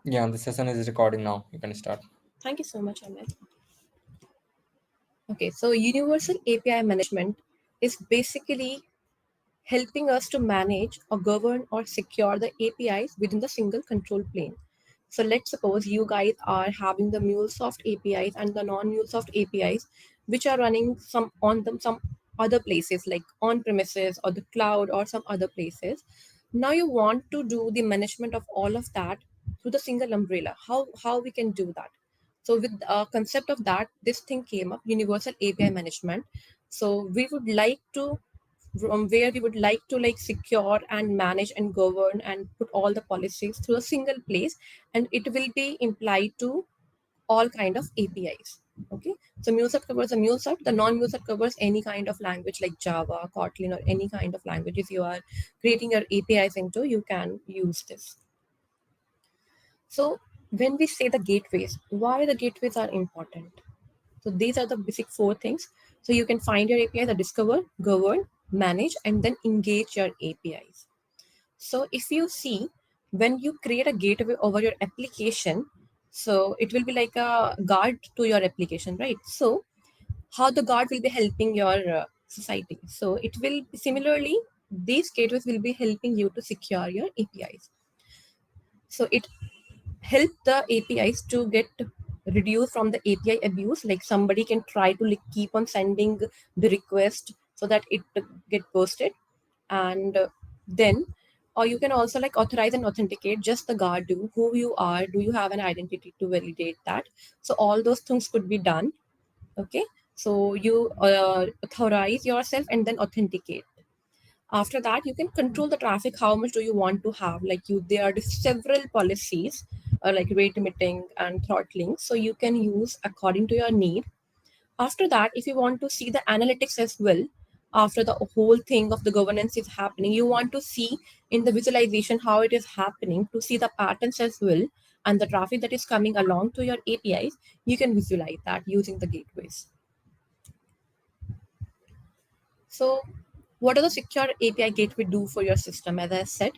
Yeah, the session is recording now. You can start. Thank you so much, Amit. Okay, so Universal API management is basically helping us to manage or govern or secure the APIs within the single control plane. So let's suppose you guys are having the Mulesoft APIs and the non-Mulesoft APIs, which are running some other places like on premises or the cloud or some other places. Now you want to do the management of all of that through the single umbrella. How we can do that? So with concept of that, this thing came up, Universal API management. So we would like to from where we would like to like secure and manage and govern and put all the policies through a single place, and it will be implied to all kind of APIs. Okay, so MuleSoft covers the MuleSoft. The non-MuleSoft covers any kind of language like Java, Kotlin, or any kind of language. If you are creating your APIs into, you can use this. So when we say the gateways, why the gateways are important? So these are the basic four things. So you can find your API, the discover, govern, manage, and then engage your APIs. So if you see, when you create a gateway over your application, so it will be like a guard to your application, right? So how the guard will be helping your society. So it will similarly, these gateways will be helping you to secure your APIs. So it help the APIs to get reduced from the API abuse. Like somebody can try to like keep on sending the request so that it get posted, and then or you can also like authorize and authenticate just the guard do who you are. Do you have an identity to validate that? So all those things could be done. Okay, so you authorize yourself and then authenticate. After that, you can control the traffic. How much do you want to have? Like you, there are several policies like rate limiting and throttling. So you can use according to your need. After that, if you want to see the analytics as well, after the whole thing of the governance is happening, you want to see in the visualization how it is happening to see the patterns as well and the traffic that is coming along to your APIs. You can visualize that using the gateways. So what does the secure API gateway do for your system? As I said,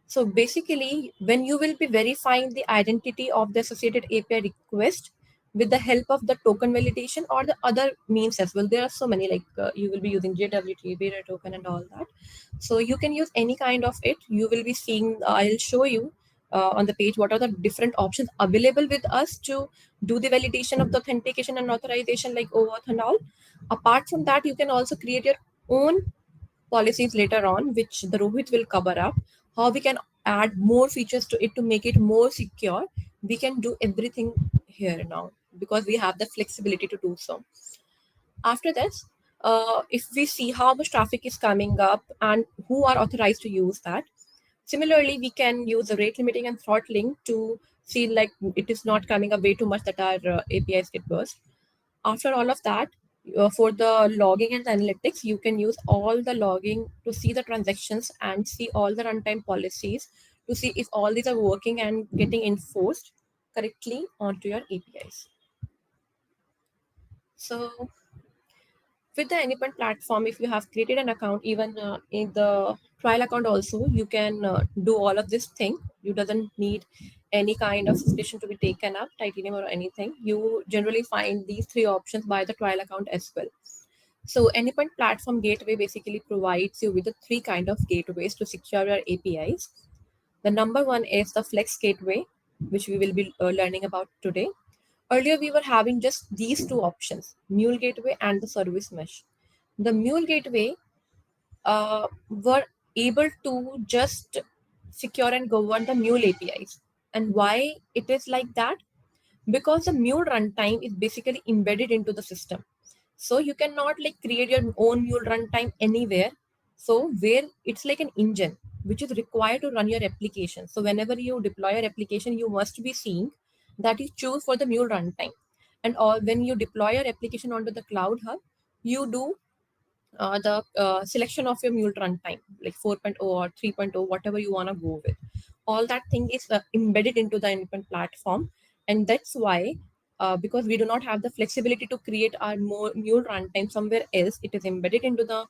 so basically, when you will be verifying the identity of the associated API request with the help of the token validation or the other means as well, there are so many, like you will be using JWT, beta token, and all that. So you can use any kind of it. You will be seeing, I'll show you on the page what are the different options available with us to do the validation of the authentication and authorization, like OAuth and all. Apart from that, you can also create your own policies later on, which the Rohit will cover up, how we can add more features to it to make it more secure. We can do everything here now because we have the flexibility to do so. After this, if we see how much traffic is coming up and who are authorized to use that, similarly, we can use the rate limiting and throttling to see like it is not coming up way too much that our APIs get burst. After all of that, for the logging and analytics, you can use all the logging to see the transactions and see all the runtime policies to see if all these are working and getting enforced correctly onto your APIs. So with the Anypoint platform, if you have created an account, even in the trial account also, you can do all of this thing. You doesn't need any kind of suspicion to be taken up, titanium or anything. You generally find these three options by the trial account as well. So Anypoint platform gateway basically provides you with the three kind of gateways to secure your APIs. The number one is the Flex gateway, which we will be learning about today. Earlier, we were having just these two options, Mule Gateway and the Service Mesh. The Mule Gateway were able to just secure and govern the Mule APIs. And why it is like that? Because the Mule runtime is basically embedded into the system. So you cannot like create your own Mule runtime anywhere. So where it's like an engine which is required to run your application. So whenever you deploy your application, you must be seeing that you choose for the Mule runtime. And all when you deploy your application onto the Cloud Hub, you do the selection of your Mule runtime, like 4.0 or 3.0, whatever you want to go with. All that thing is embedded into the Anypoint platform. And that's why, because we do not have the flexibility to create our more Mule runtime somewhere else, it is embedded into the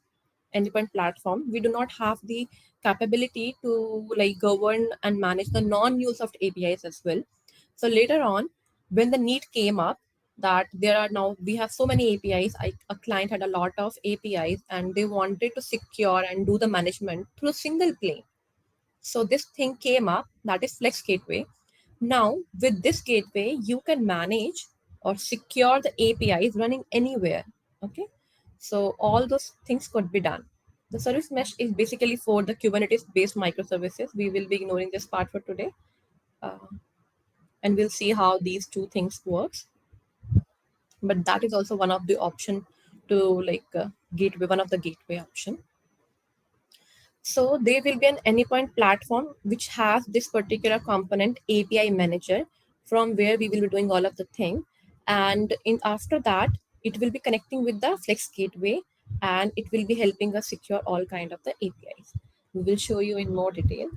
endpoint platform, we do not have the capability to like govern and manage the non-Mulesoft APIs as well. So later on, when the need came up that there are now we have so many APIs, a client had a lot of APIs and they wanted to secure and do the management through a single plane. So this thing came up, that is Flex Gateway. Now with this gateway, you can manage or secure the APIs running anywhere. Okay, so all those things could be done. The service mesh is basically for the Kubernetes based microservices. We will be ignoring this part for today, uh, and we'll see how these two things works. But that is also one of the option to like gateway, one of the gateway option. So there will be an anypoint platform which has this particular component API manager from where we will be doing all of the thing. And in after that, it will be connecting with the Flex Gateway and it will be helping us secure all kind of the APIs. We will show you in more detail.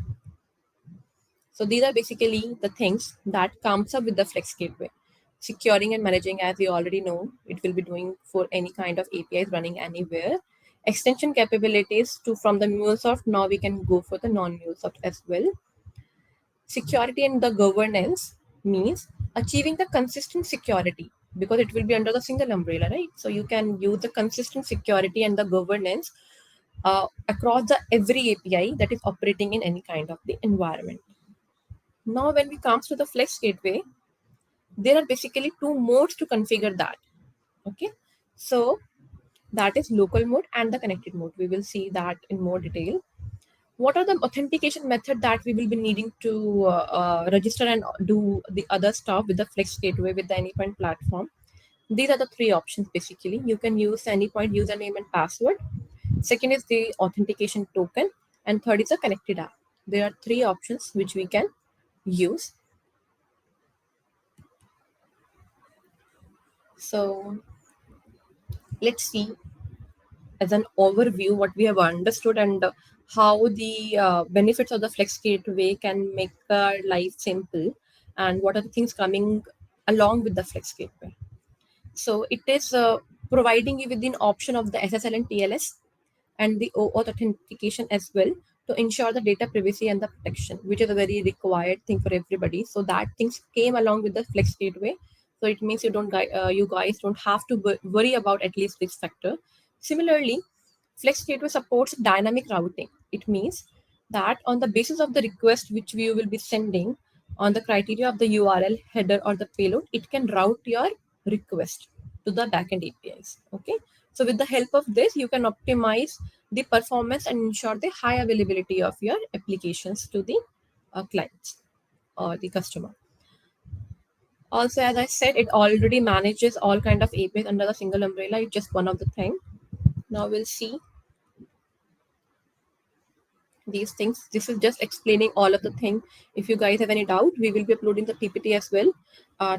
So these are basically the things that comes up with the Flex Gateway. Securing and managing, as you already know, it will be doing for any kind of APIs running anywhere. Extension capabilities to from the MuleSoft, now we can go for the non-MuleSoft as well. Security and the governance means achieving the consistent security because it will be under the single umbrella, right? So you can use the consistent security and the governance across the every API that is operating in any kind of the environment. Now, when we comes to the Flex Gateway, there are basically two modes to configure that. Okay, so that is local mode and the connected mode. We will see that in more detail. What are the authentication method that we will be needing to register and do the other stuff with the Flex Gateway with the Anypoint platform? These are the three options basically. You can use Anypoint username and password. Second is the authentication token, and third is a connected app. There are three options which we can use. So let's see as an overview what we have understood and how the benefits of the Flex Gateway can make our life simple and what are the things coming along with the Flex Gateway. So it is providing you with an option of the SSL and TLS and the OAuth authentication as well to ensure the data privacy and the protection, which is a very required thing for everybody. So that things came along with the Flex Gateway. So it means you guys don't have to worry about at least this factor. Similarly, Flex Gateway supports dynamic routing. It means that on the basis of the request which we will be sending on the criteria of the URL header or the payload, it can route your request to the backend APIs. Okay. So with the help of this, you can optimize the performance and ensure the high availability of your applications to the clients or the customer. Also, as I said, it already manages all kind of APIs under the single umbrella. It's just one of the thing. Now we'll see these things. This is just explaining all of the thing. If you guys have any doubt, we will be uploading the PPT as well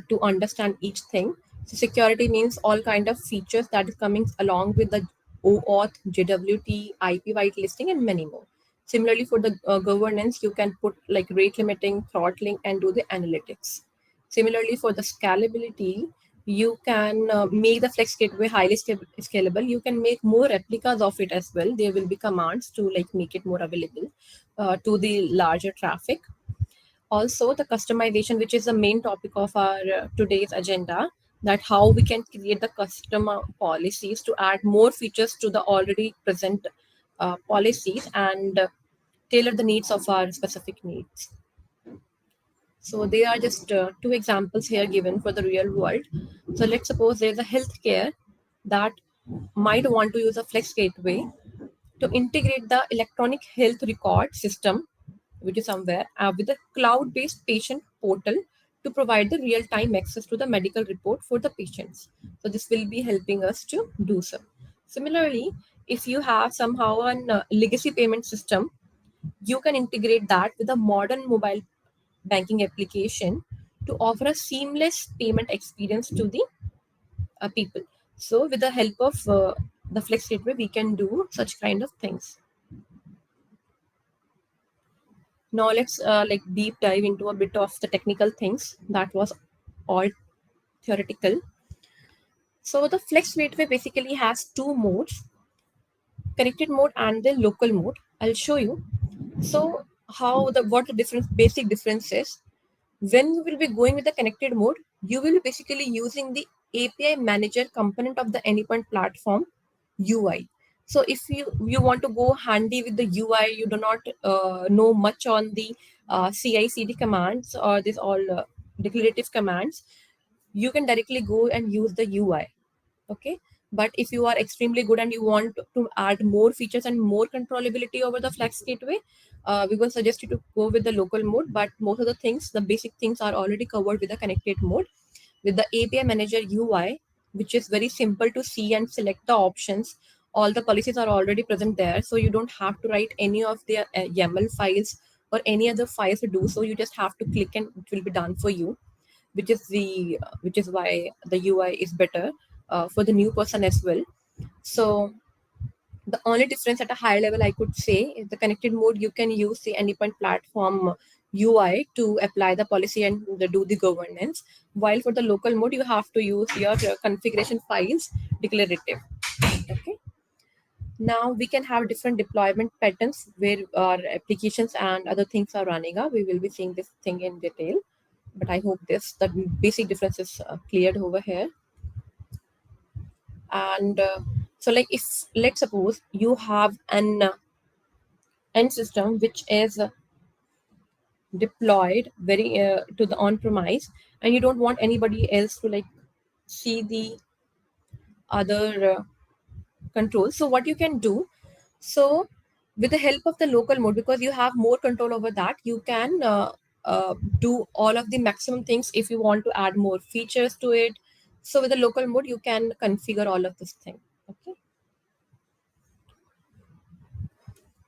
to understand each thing. So security means all kind of features that is coming along with the OAuth, JWT, IP whitelisting, and many more. Similarly, for the governance, you can put like rate limiting, throttling, and do the analytics. Similarly, for the scalability, you can make the Flex Gateway highly scalable. You can make more replicas of it as well. There will be commands to like make it more available to the larger traffic. Also, the customization, which is the main topic of our today's agenda, that how we can create the customer policies to add more features to the already present policies and tailor the needs of our specific needs. So they are just two examples here given for the real world. So let's suppose there's a healthcare that might want to use a Flex Gateway to integrate the electronic health record system, which is somewhere, with a cloud-based patient portal to provide the real-time access to the medical report for the patients. So this will be helping us to do so. Similarly, if you have somehow a legacy payment system, you can integrate that with a modern mobile banking application to offer a seamless payment experience to the people. So with the help of the Flex Gateway, we can do such kind of things. Now let's like deep dive into a bit of the technical things. That was all theoretical. So the Flex Gateway basically has two modes: connected mode and the local mode. I'll show you. So what the basic difference is. When you will be going with the connected mode, you will be basically using the API manager component of the endpoint platform UI. So if you want to go handy with the UI, you do not know much on the CI/CD commands or this all declarative commands, you can directly go and use the UI. Okay, but if you are extremely good and you want to add more features and more controllability over the Flex Gateway, we will suggest you to go with the local mode. But most of the things, the basic things, are already covered with the connected mode. With the API Manager UI, which is very simple to see and select the options, all the policies are already present there, so you don't have to write any of the YAML files or any other files to do so. You just have to click and it will be done for you, which is why the UI is better for the new person as well. So the only difference at a higher level I could say is the connected mode. You can use the endpoint platform UI to apply the policy and do the governance, while for the local mode you have to use your configuration files declarative. Okay. Now we can have different deployment patterns where our applications and other things are running up. We will be seeing this thing in detail, but I hope the basic difference is cleared over here. And so like, if let's suppose you have an end system which is deployed very to the on-premise, and you don't want anybody else to like see the other controls. So what you can do, so with the help of the local mode, because you have more control over that, you can do all of the maximum things. If you want to add more features to it, so with the local mode you can configure all of this thing. Okay.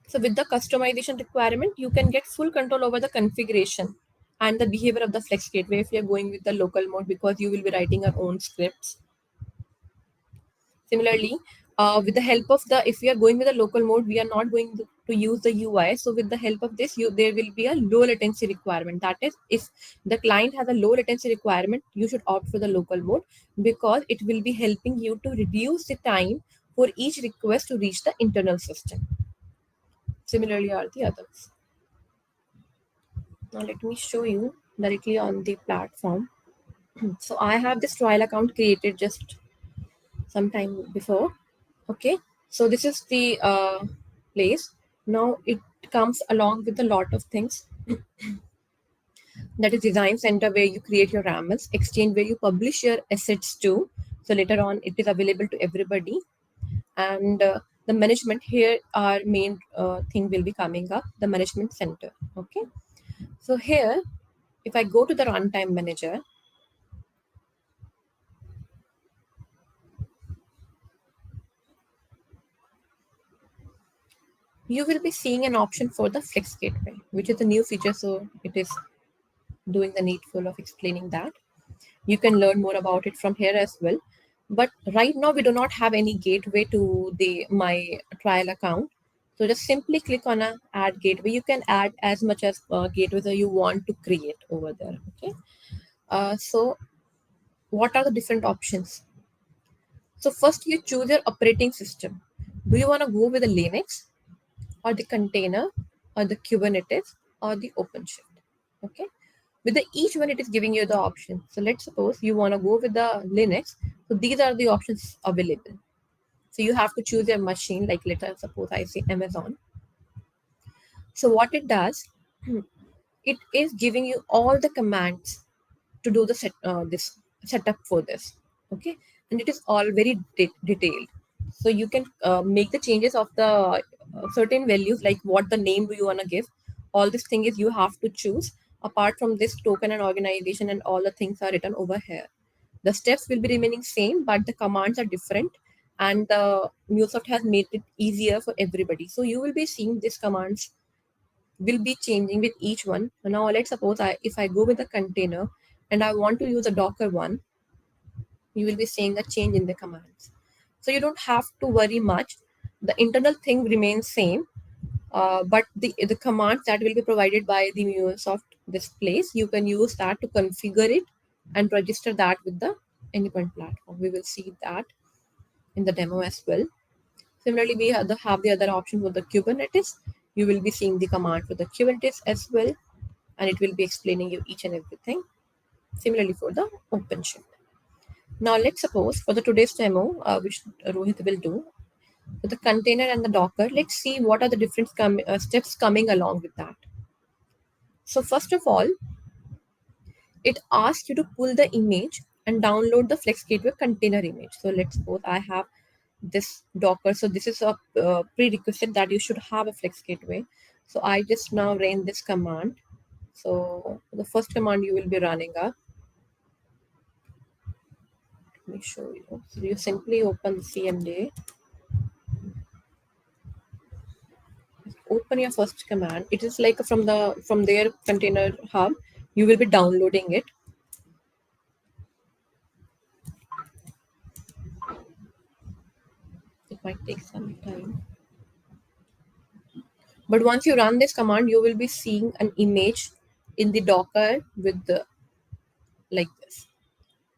So with the customization requirement, you can get full control over the configuration and the behavior of the Flex Gateway if you're going with the local mode, because you will be writing your own scripts. Similarly, with the help of if we are going with the local mode, we are not going to use the UI. So with the help of this, there will be a low latency requirement. That is, if the client has a low latency requirement, you should opt for the local mode, because it will be helping you to reduce the time for each request to reach the internal system. Similarly are the others. Now let me show you directly on the platform. So I have this trial account created just some time before. Okay, so this is the place. Now it comes along with a lot of things. That is design center, where you create your ramels, exchange where you publish your assets to. So later on it is available to everybody. And the management, here our main thing will be coming up, the management center. Okay, so here if I go to the runtime manager, you will be seeing an option for the Flex Gateway, which is a new feature. So it is doing the needful of explaining that. You can learn more about it from here as well. But right now we do not have any gateway to my trial account. So just simply click on a add gateway. You can add as much as gateways that you want to create over there. Okay. So what are the different options? So first you choose your operating system. Do you want to go with the Linux, or the container, or the Kubernetes, or the OpenShift? Okay. With each one, it is giving you the option. So let's suppose you want to go with the Linux. So these are the options available. So you have to choose your machine. Like let's suppose I say Amazon. So what it does, it is giving you all the commands to do this setup for this. Okay, and it is all very detailed. So you can make the changes of the certain values, like what the name do you want to give. All this thing is you have to choose. Apart from this, token and organization and all the things are written over here. The steps will be remaining same, but the commands are different, and the Mulesoft has made it easier for everybody. So you will be seeing these commands will be changing with each one. Now let's suppose if I go with the container and I want to use a Docker one, you will be seeing a change in the commands. So you don't have to worry much. The internal thing remains same, but the commands that will be provided by the Mulesoft this place, you can use that to configure it and register that with the endpoint platform. We will see that in the demo as well. Similarly, we have the other option for the Kubernetes. You will be seeing the command for the Kubernetes as well, and it will be explaining you each and everything. Similarly for the OpenShift. Now let's suppose for the today's demo, which Rohit will do, for the container and the Docker, let's see what are the different steps coming along with that. So first of all, it asks you to pull the image and download the Flex Gateway container image. So let's suppose I have this Docker. So this is a prerequisite that you should have a Flex Gateway. So I just now ran this command. So the first command you will be running up. Let me show you. So you simply open the CMD, open your first command. It is like from their container hub. You will be downloading it. It might take some time. But once you run this command, you will be seeing an image in the Docker with the like this.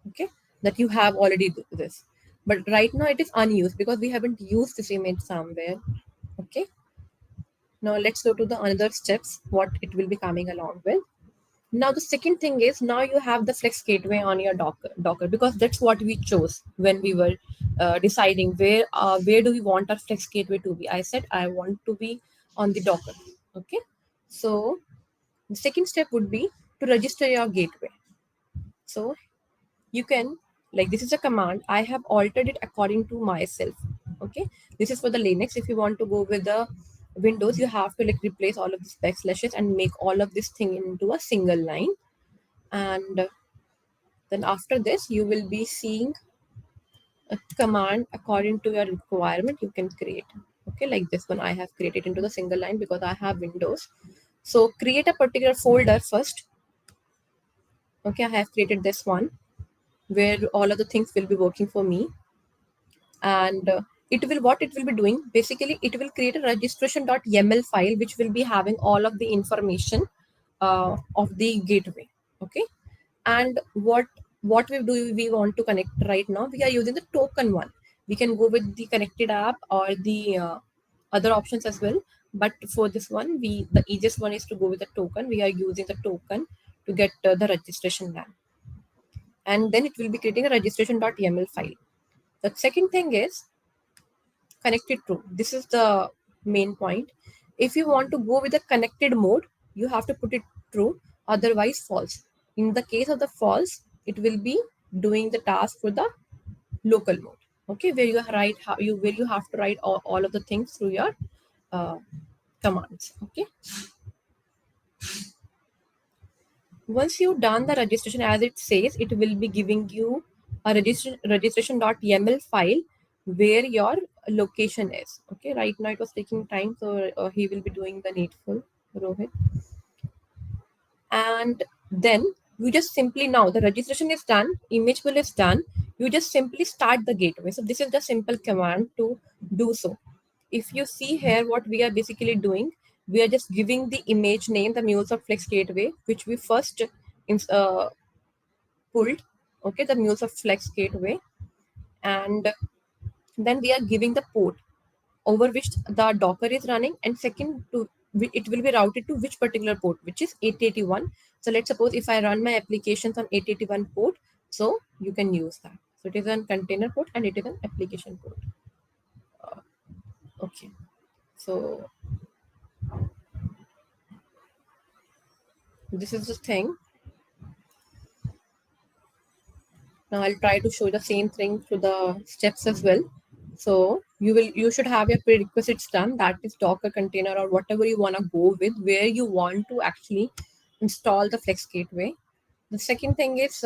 Okay, that you have already this. But right now it is unused because we haven't used this image somewhere. Okay. Now let's go to the another steps, what it will be coming along with. Now the second thing is now you have the Flex Gateway on your Docker because that's what we chose when we were deciding where do we want our Flex Gateway to be. I said I want to be on the Docker. Okay, so the second step would be to register your gateway. So you can this is a command. I have altered it according to myself. Okay, this is for the Linux. If you want to go with the Windows, you have to replace all of these backslashes and make all of this thing into a single line. And then after this you will be seeing a command according to your requirement you can create. Okay, like this one I have created into the single line because I have Windows. So create a particular folder first. Okay, I have created this one where all of the things will be working for me. And it will be doing basically, it will create a registration.yaml file which will be having all of the information of the gateway. Okay, and what we want to connect right now, we are using the token one. We can go with the connected app or the other options as well, but for this one the easiest one is to go with the token. We are using the token to get the registration done, and then it will be creating a registration.yaml file. The second thing is connected true. This is the main point. If you want to go with the connected mode, you have to put it true, otherwise false. In the case of the false, it will be doing the task for the local mode. Okay, where you have to write all of the things through your uh, commands. Okay, once you've done the registration as it says, it will be giving you a registration.yaml file where your location is. Okay, right now it was taking time, so he will be doing the needful, Rohit. And then you just simply, now the registration is done, image pool is done, you just simply start the gateway. So this is the simple command to do so. If you see here, what we are basically doing, we are just giving the image name, the Mulesoft Flex Gateway, which we first pulled. Okay, the Mulesoft Flex Gateway, and then we are giving the port over which the Docker is running, and second to it will be routed to which particular port, which is 881. So let's suppose if I run my applications on 881 port, so you can use that. So it is a container port and it is an application port. Okay, so this is the thing. Now I'll try to show the same thing through the steps as well. So you should have your prerequisites done, that is Docker container or whatever you want to go with, where you want to actually install the Flex Gateway. The second thing is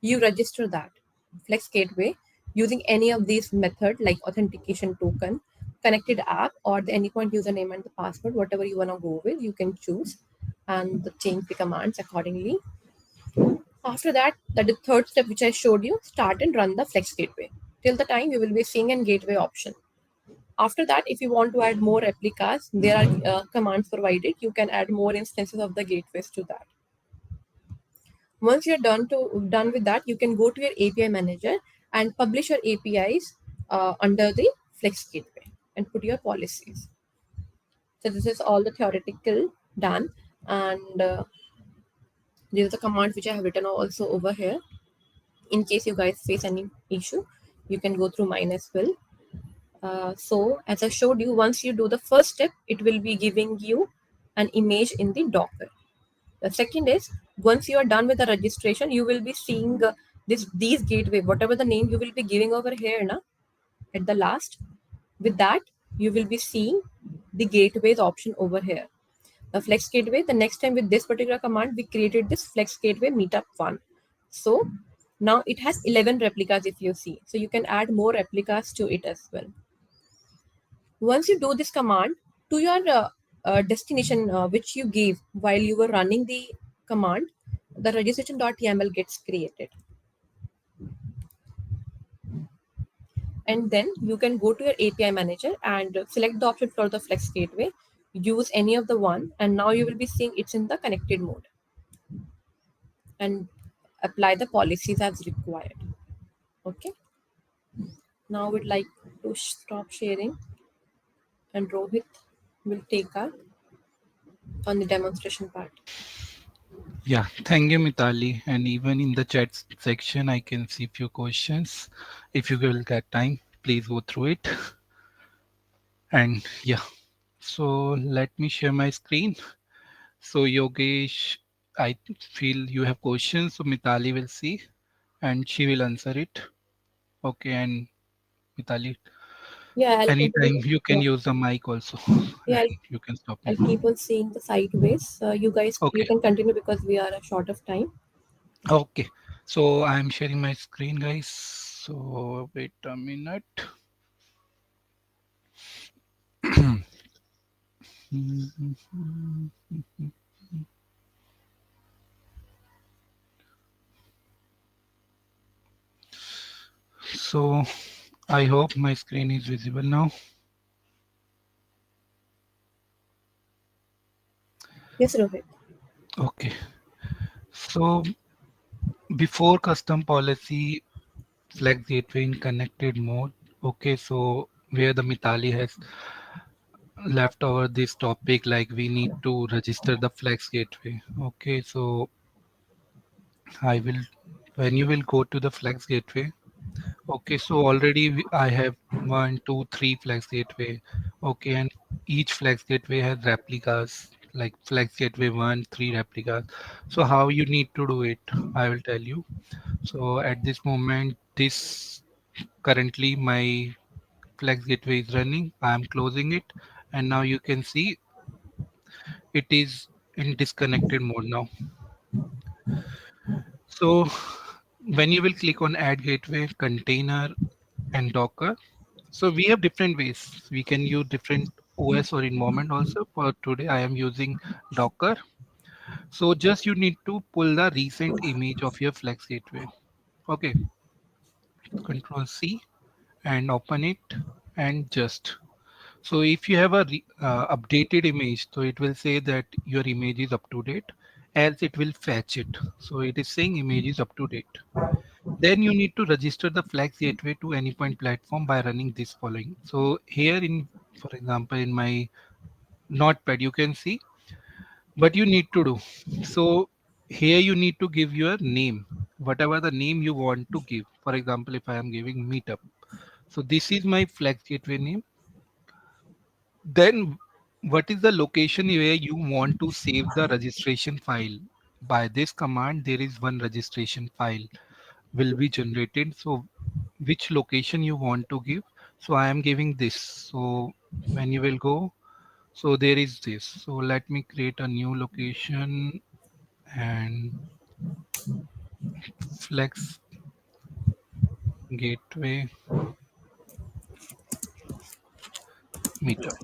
you register that Flex Gateway using any of these methods like authentication token, connected app, or the endpoint username and the password, whatever you want to go with, you can choose and change the commands accordingly. After that, the third step which I showed you, start and run the Flex Gateway. Till the time you will be seeing a gateway option. After that, if you want to add more replicas, there are commands provided. You can add more instances of the gateways to that. Once you're done with that, you can go to your API manager and publish your APIs under the Flex Gateway and put your policies. So this is all the theoretical done, and this is the command which I have written also over here. In case you guys face any issue, you can go through mine as well. So as I showed you, once you do the first step, it will be giving you an image in the Docker. The second is, once you are done with the registration, you will be seeing these gateway, whatever the name you will be giving over here na, at the last. With that, you will be seeing the gateways option over here. The Flex Gateway, the next time with this particular command, we created this Flex Gateway Meetup 1. So now it has 11 replicas if you see. So you can add more replicas to it as well. Once you do this command to your destination which you gave while you were running the command, the registration.yaml gets created. And then you can go to your API manager and select the option for the Flex Gateway, use any of the one, and now you will be seeing it's in the connected mode and apply the policies as required. Okay. Now we'd like to stop sharing and Rohit will take up on the demonstration part. Yeah, thank you, Mitali. And even in the chat section, I can see few questions. If you will get time, please go through it. And yeah, so let me share my screen. So Yogesh, I feel you have questions, so Mitali will see and she will answer it. Okay, and Mitali, Yeah, I'll anytime continue. you can Yeah, use the mic also, yeah, and you can stop me. I'll keep on seeing the sideways. You guys, you Okay, can continue because we are short of time. okay. So I'm sharing my screen, guys. So wait a minute. So I hope my screen is visible now. Yes, Rohit. Okay. So before custom policy, flex gateway in connected mode. Okay, so where the Mitali has left over this topic, like we need to register the flex gateway. Okay, so I will, when you will go to the flex gateway. Okay, so already I have one, two, three flex gateway. Okay, and each flex gateway has replicas, like flex gateway one, three replicas. So how you need to do it, I will tell you. So at this moment, this currently my flex gateway is running. I am closing it, and now you can see it is in disconnected mode now. So when you will click on add gateway, container, and Docker, so we have different ways. We can use different OS or environment also. For today, I am using Docker. So just you need to pull the recent image of your Flex Gateway. Okay, Control C and open it and just. So if you have a updated image, so it will say that your image is up to date, else it will fetch it. So it is saying image is up to date. Then you need to register the Flex Gateway to Anypoint platform by running this following. So here in, for example, in my notepad, you can see what you need to do. So here you need to give your name, whatever the name you want to give. For example, if I am giving meetup. So this is my Flex Gateway name. Then what is the location where you want to save the registration file? By this command, there is one registration file will be generated. So which location you want to give. So I am giving this. So when you will go, so there is this. So let me create a new location and flex gateway meetup.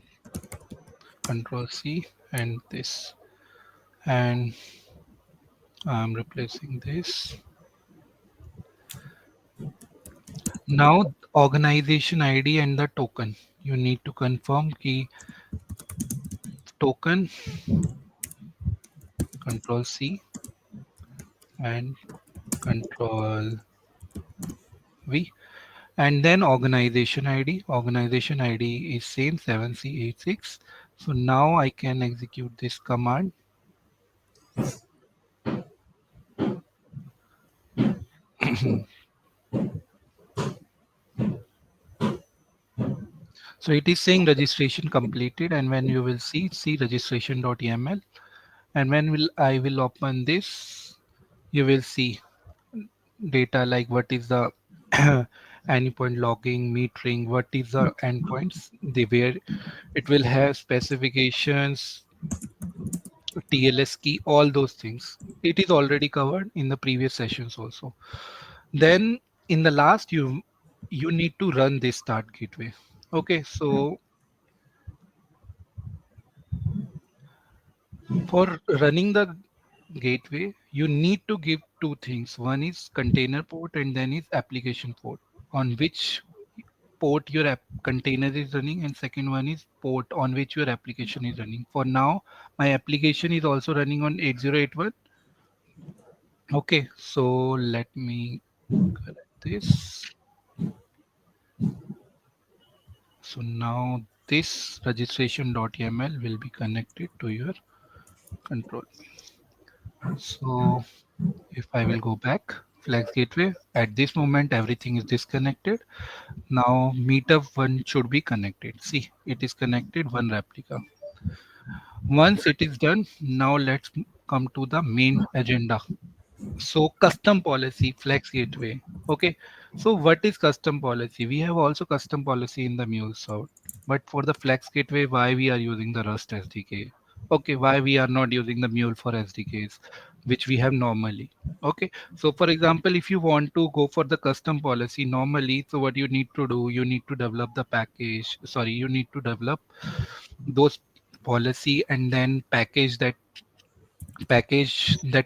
Control C and this. And I'm replacing this. Now organization ID and the token. You need to confirm key token, control C and control V. And then organization id is same 7c86. So now I can execute this command. So it is saying registration completed, and when you will see registration.yml, and when will I will open this, you will see data like what is the endpoint logging, metering, what is the endpoints, they where it will have specifications, TLS key, all those things. It is already covered in the previous sessions also. Then in the last, you need to run this start gateway. Okay, so for running the gateway, you need to give two things. One is container port and then is application port, on which port your container is running, and second one is port on which your application is running. For now, my application is also running on 8081. Okay, so let me correct this. So now this registration.yml will be connected to your control. So if I will go back, Flex Gateway, at this moment everything is disconnected. Now meetup one should be connected. See, it is connected, one replica. Once it is done, now let's come to the main agenda. So custom policy, Flex Gateway. Okay. So what is custom policy? We have also custom policy in the MuleSoft. But for the Flex Gateway, why we are using the Rust SDK? Okay, why we are not using the Mule for SDKs, which we have normally. Okay. So for example, if you want to go for the custom policy normally, so what you need to do, you need to develop the package. Sorry, you need to develop those policy and then package that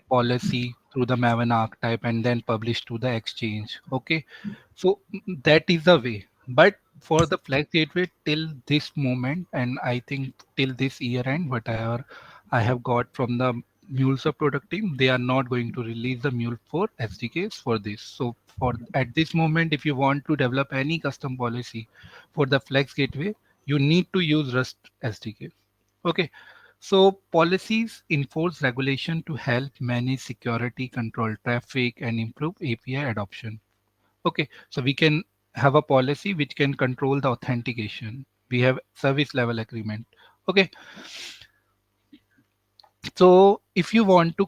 policy through the Maven archetype and then publish to the exchange. Okay, so that is the way. But for the Flex Gateway till this moment, and I think till this year end, whatever I have got from the MuleSoft product team, they are not going to release the Mule 4 SDKs for this. So for at this moment, if you want to develop any custom policy for the Flex Gateway, you need to use Rust SDK. Okay, so policies enforce regulation to help manage security, control traffic, and improve API adoption. Okay, so we can have a policy which can control the authentication. We have service level agreement. Okay, so if you want to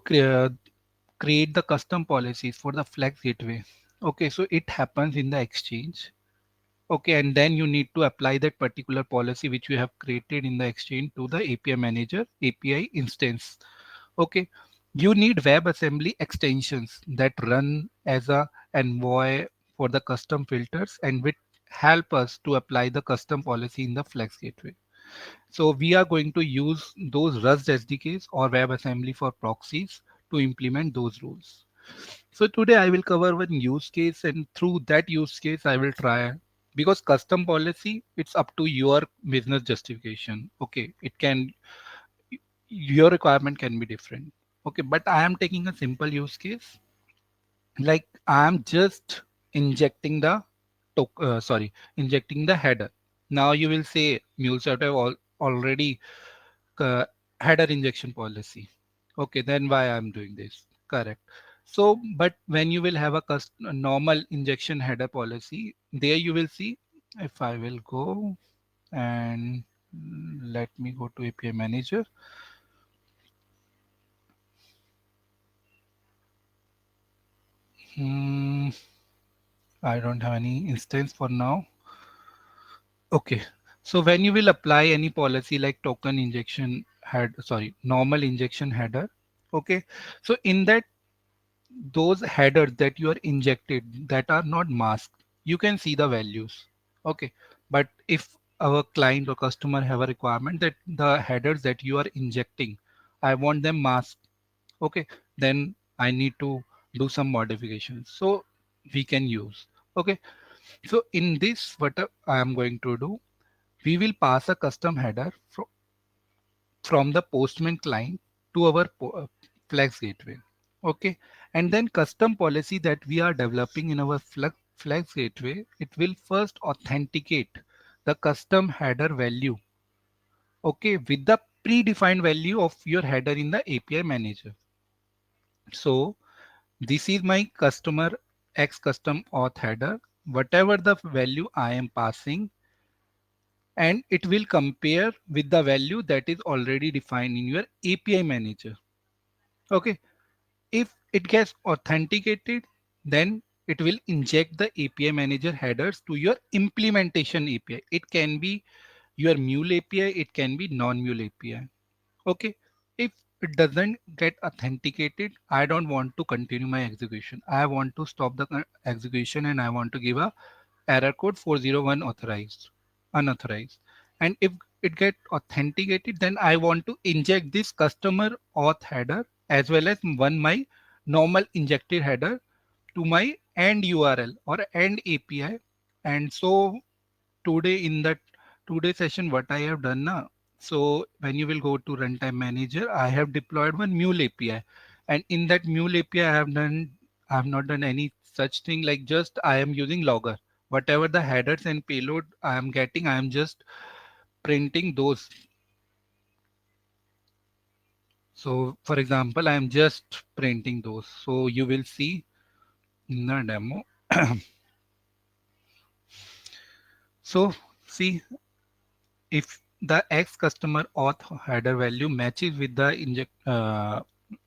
create the custom policies for the Flex Gateway, okay, so it happens in the exchange. Okay, and then you need to apply that particular policy which you have created in the exchange to the API manager, API instance. Okay, you need WebAssembly extensions that run as a envoy for the custom filters and which help us to apply the custom policy in the Flex Gateway. So we are going to use those Rust SDKs or WebAssembly for proxies to implement those rules. So today I will cover one use case, and through that use case I will try, because custom policy, it's up to your business justification. Okay, it can, your requirement can be different. Okay, but I am taking a simple use case, like I am just injecting the injecting the header. Now you will say MuleSoft have already uh, header injection policy. Okay, then why I'm doing this? Correct. So, but when you will have a normal injection header policy, there you will see, if I will go and let me go to API manager. Hmm, I don't have any instance for now. Okay. So when you will apply any policy like token injection head, sorry, normal injection header. Okay. So in that, those headers that you are injected that are not masked, you can see the values. Okay, but if our client or customer have a requirement that the headers that you are injecting, I want them masked. Okay, then I need to do some modifications, so we can use. Okay, so in this, what I am going to do, we will pass a custom header from the Postman client to our Flex gateway. Okay, and then custom policy that we are developing in our Flex Gateway, it will first authenticate the custom header value, okay, with the predefined value of your header in the API manager. So this is my customer X custom auth header, whatever the value I am passing, and it will compare with the value that is already defined in your API manager. Okay. If it gets authenticated, then it will inject the API manager headers to your implementation API. It can be your Mule API, it can be non-Mule API. Okay. If it doesn't get authenticated, I don't want to continue my execution. I want to stop the execution and I want to give a error code 401 authorized, unauthorized. And if it get authenticated, then I want to inject this customer auth header as well as one my normal injected header to my end URL or end API. And so today in that today session, what I have done now. So when you will go to runtime manager, I have deployed one Mule API, and in that Mule API, I have not done any such thing like just I am using logger. Whatever the headers and payload I am getting, I am just printing those. So for example, I am just printing those. So you will see in the demo. So see if the X customer auth header value matches with the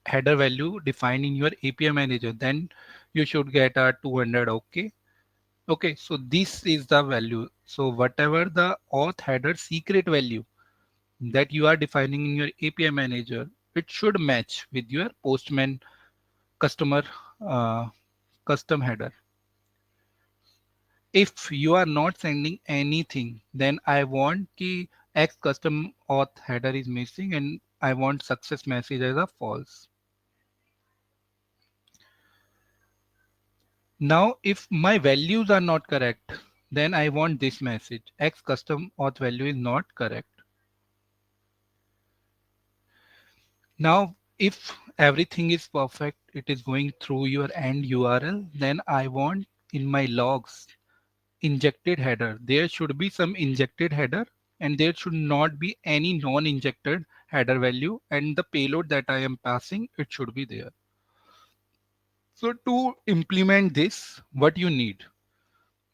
header value defined in your API manager, then you should get a 200. Okay. Okay. So this is the value. So whatever the auth header secret value that you are defining in your API manager, it should match with your Postman customer uh, custom header. If you are not sending anything, then I want the X custom auth header is missing and I want success message as a false. Now, if my values are not correct, then I want this message. X custom auth value is not correct. Now, if everything is perfect, it is going through your end URL, then I want in my logs injected header. There should be some injected header and there should not be any non-injected header value, and the payload that I am passing, it should be there. So to implement this, what you need?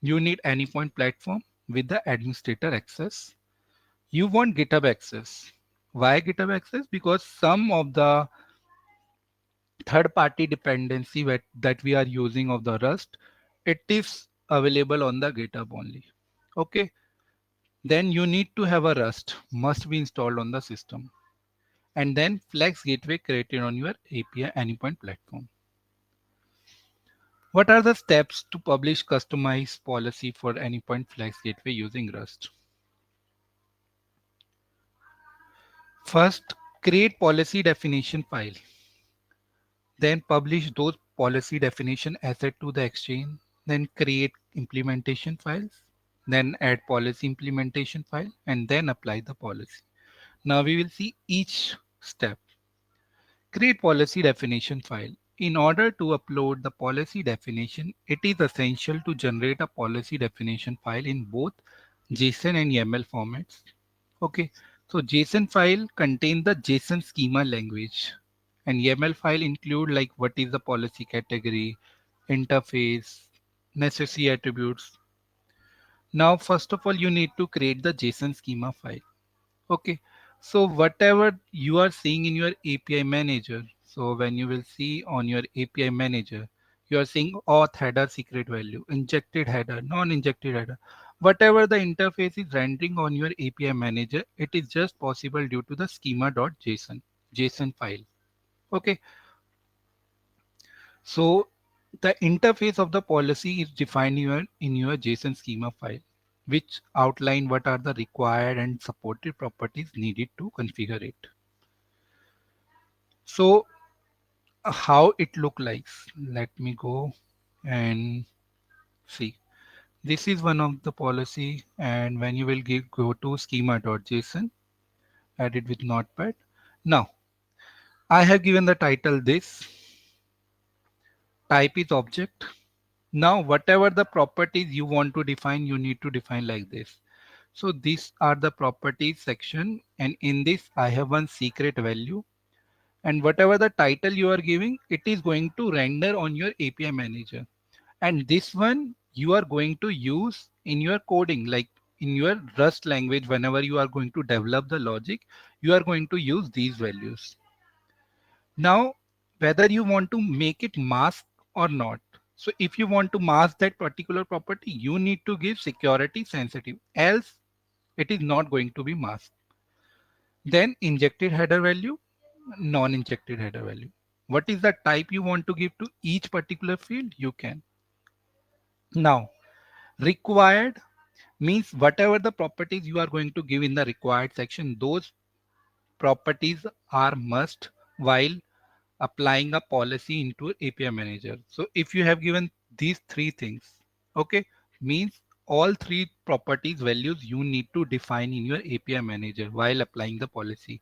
You need Anypoint platform with the administrator access. You want GitHub access. Why GitHub access? Because some of the third-party dependency that we are using of the Rust, it is available on the GitHub only. Okay. Then you need to have a Rust must be installed on the system, and then Flex Gateway created on your API Anypoint platform. What are the steps to publish customized policy for Anypoint Flex Gateway using Rust? First, create policy definition file. Then publish those policy definition asset to the exchange. Then create implementation files. Then add policy implementation file and then apply the policy. Now we will see each step. Create policy definition file. In order to upload the policy definition, it is essential to generate a policy definition file in both JSON and YAML formats. Okay, so JSON file contains the JSON schema language, and YAML file include like what is the policy category, interface, necessary attributes. Now, first of all, you need to create the JSON schema file. Okay, so whatever you are seeing in your API manager, so when you will see on your API manager, you are seeing auth header secret value, injected header, non-injected header. Whatever the interface is rendering on your API manager, it is just possible due to the schema.json file. Okay, so the interface of the policy is defined in your JSON schema file, which outline what are the required and supported properties needed to configure it. So how it look like? Let me go and see. This is one of the policy, and when you will go to schema.json, add it with notepad. Now I have given the title this, type is object, Now, whatever the properties you want to define, you need to define like this. So these are the properties section, and in this I have one secret value, and whatever the title you are giving, it is going to render on your API manager. And this one you are going to use in your coding, like in your Rust language. Whenever you are going to develop the logic, you are going to use these values. Now, whether you want to make it mask or not. So if you want to mask that particular property, you need to give security sensitive, else it is not going to be masked. Then injected header value, non-injected header value. What is the type you want to give to each particular field? You can. Now, required means whatever the properties you are going to give in the required section, those properties are must while applying a policy into API manager. So if you have given these three things, okay, means all three properties values you need to define in your API manager while applying the policy,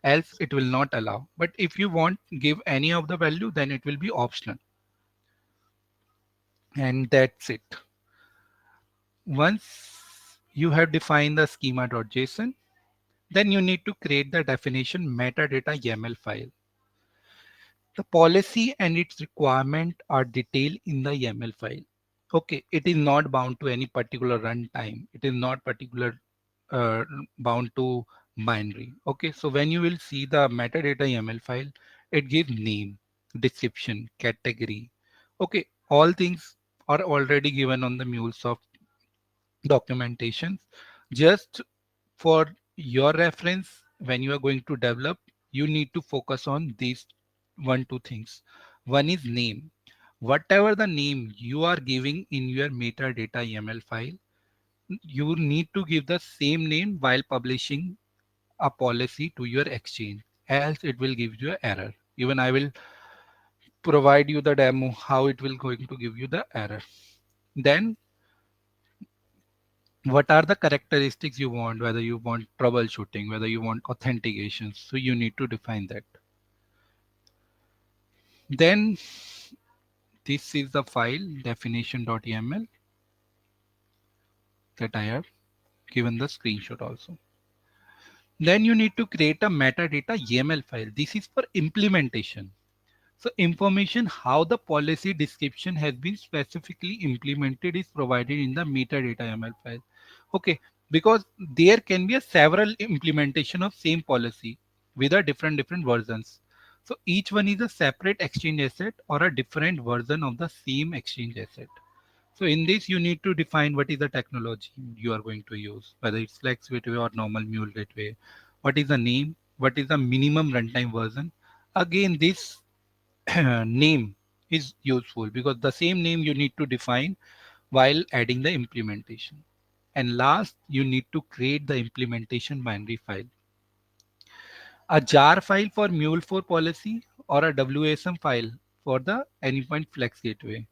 else it will not allow. But if you want give any of the value, then it will be optional. And that's it. Once you have defined the schema.json, then you need to create the definition metadata YAML file. The policy and its requirement are detailed in the YAML file. Okay, it is not bound to any particular runtime. It is not particular uh, bound to binary. Okay, so when you will see the metadata YAML file, it gives name, description, category. Okay, all things are already given on the Mulesoft documentations. Just for your reference, when you are going to develop, you need to focus on these one two things. One is name. Whatever the name you are giving in your metadata YAML file, you need to give the same name while publishing a policy to your exchange, else it will give you an error. Even I will provide you the demo how it will going to give you the error. Then what are the characteristics you want, whether you want troubleshooting, whether you want authentication, so you need to define that. Then this is the file definition.yml that I have given the screenshot also. Then you need to create a metadata YAML file. This is for implementation. So information how the policy description has been specifically implemented is provided in the metadata YAML file. Okay, because there can be a several implementation of same policy with a different versions. So each one is a separate exchange asset or a different version of the same exchange asset. So in this, you need to define what is the technology you are going to use, whether it's Flex Gateway or normal Mule Gateway. What is the name? What is the minimum runtime version? Again, this name is useful because the same name you need to define while adding the implementation. And last, you need to create the implementation binary file. A jar file for Mule4 policy or a WSM file for the Anypoint Flex Gateway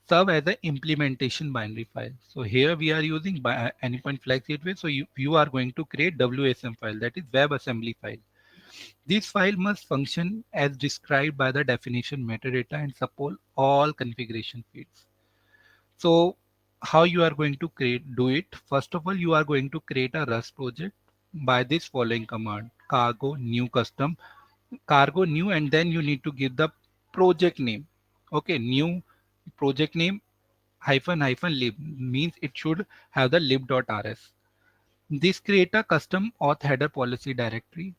serve as an implementation binary file. So here we are using Anypoint Flex Gateway. So you are going to create WSM file, that is WebAssembly file. This file must function as described by the definition metadata and support all configuration fields. So how you are going to do it? First of all, you are going to create a Rust project by this following command: cargo new custom, cargo new, and then you need to give the project name. Okay, new project name hyphen hyphen lib means it should have the lib.rs. This create a custom auth header policy directory.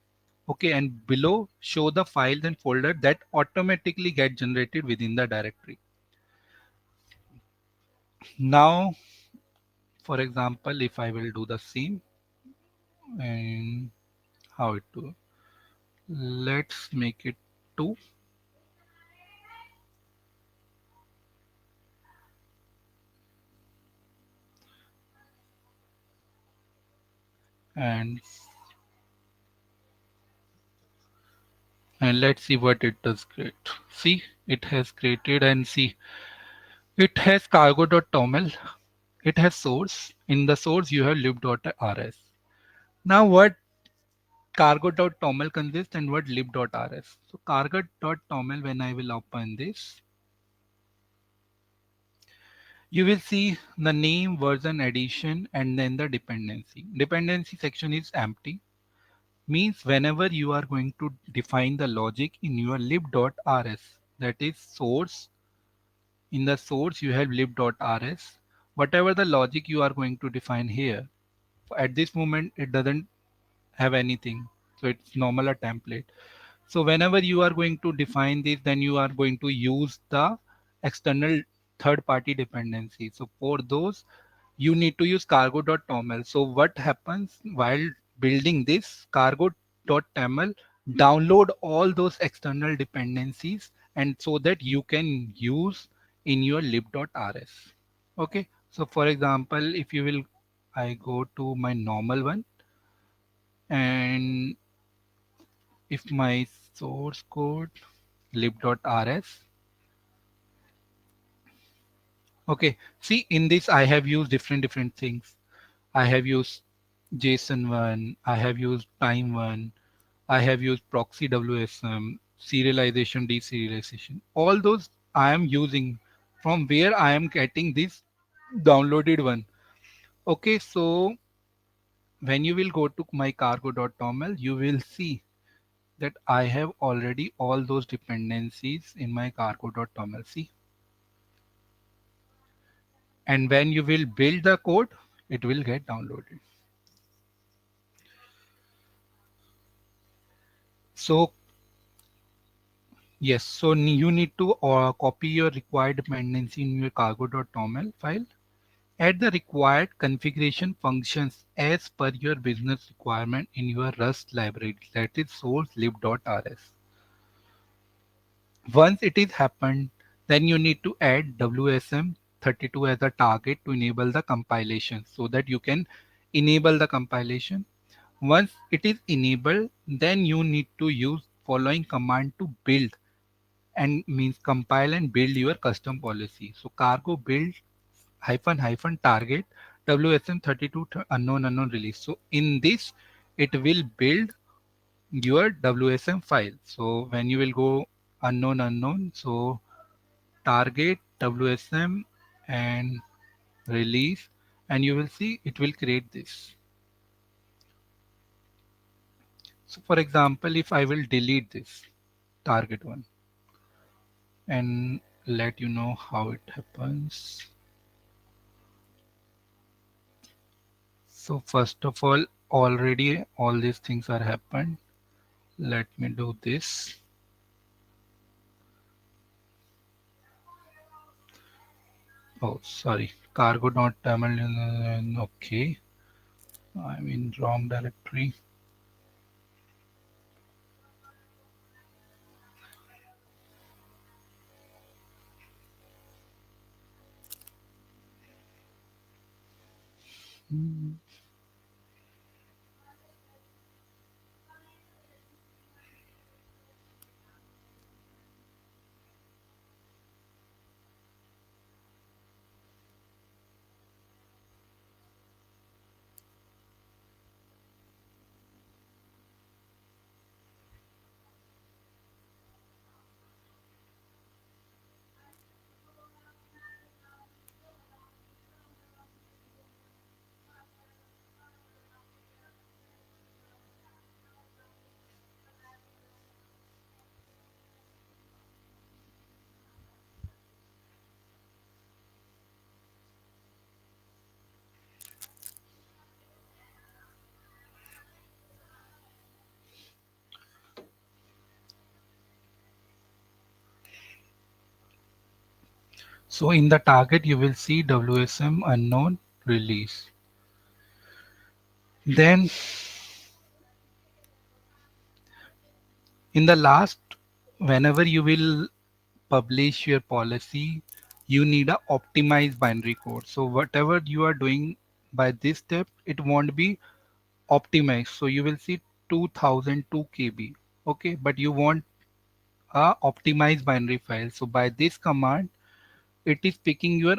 Okay, and below show the files and folder that automatically get generated within the directory. Now, for example, if I will do the same and how it do, let's make it 2 and let's see what it does create. See, it has created, and see, it has cargo.toml. It has source. In the source, you have lib.rs. Now, what cargo.toml consists and what lib.rs? So, cargo.toml, when I will open this, You will see the name, version, addition, and then the dependency. Dependency section is empty. Means whenever you are going to define the logic in your lib.rs, that is source, in the source you have lib.rs, whatever the logic you are going to define here, at this moment it doesn't have anything. So it's normal a template. So whenever you are going to define this, then you are going to use the external third party dependency. So for those, you need to use cargo.toml. So what happens while building this cargo.toml, download all those external dependencies and so that you can use in your lib.rs. Okay. So for example, if you will, I go to my normal one, and if my source code lib.rs. Okay, see in this I have used different things. I have used JSON one, I have used time one, I have used proxy WSM, serialization, deserialization. All those I am using from where I am getting this downloaded one. Okay, so when you will go to my cargo.toml, you will see that I have already all those dependencies in my cargo.toml. See, and when you will build the code, it will get downloaded. So yes, so you need to copy your required dependency in your cargo.toml file. Add the required configuration functions as per your business requirement in your Rust library, that is source lib.rs. Once it is happened, then you need to add WSM32 as a target to enable the compilation so that you can enable the compilation. Once it is enabled, then you need to use following command to build, and means compile and build your custom policy. So cargo build hyphen hyphen target WSM32 unknown release. So in this, it will build your WSM file. So when you will go unknown, so target WSM and release, and you will see it will create this. So for example, if I will delete this target one and let you know how it happens. So first of all, already all these things are happened. Let me do this. Oh, sorry. Cargo.tamil. Okay. I'm in wrong directory. Hmm. So in the target, you will see WSM unknown release. Then in the last, whenever you will publish your policy, you need a optimized binary code. So whatever you are doing by this step, it won't be optimized. So you will see 2002 KB. Okay, but you want a optimized binary file. So by this command, it is picking your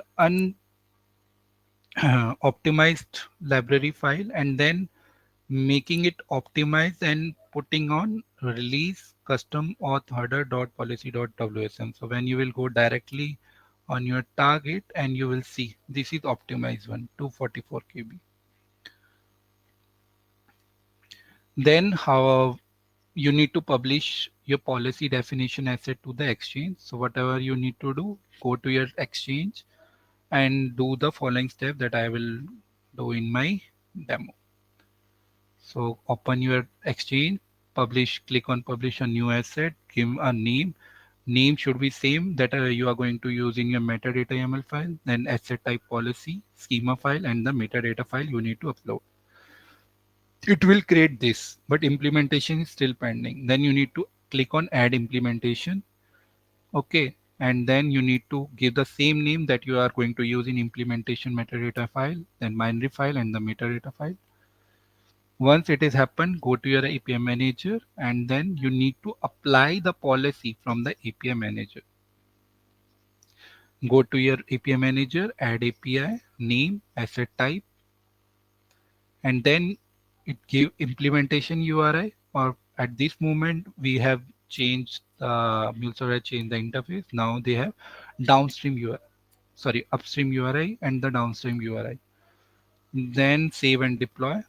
optimized library file and then making it optimized and putting on release custom auth header dot policy dot wsm. So when you will go directly on your target, and you will see this is optimized one, 244 KB. Then how you need to publish your policy definition asset to the exchange. So whatever you need to do, go to your exchange and do the following step that I will do in my demo. So open your exchange, publish, click on publish a new asset, give a name. Name should be same that you are going to use in your metadata YAML file, then asset type policy, schema file, and the metadata file you need to upload. It will create this, but implementation is still pending. Then you need to click on add implementation. Okay. And then you need to give the same name that you are going to use in implementation metadata file, then binary file and the metadata file. Once it is happened, go to your API manager and then you need to apply the policy from the API manager. Go to your API manager, add API, name, asset type, and then it give implementation URI, or at this moment we have changed Mulesoft changed the interface. Now they have downstream URI, sorry, upstream URI and the downstream URI. Then save and deploy.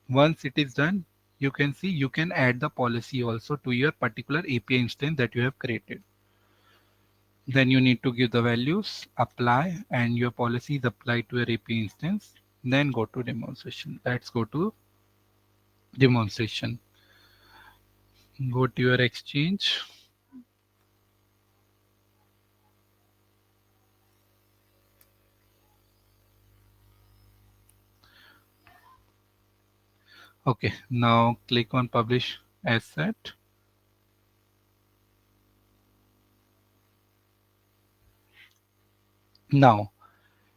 Once it is done, you can see you can add the policy also to your particular API instance that you have created. Then you need to give the values, apply, and your policy is applied to your API instance. Then go to demonstration. Let's go to demonstration. Go to your exchange. Okay, now click on publish asset. Now,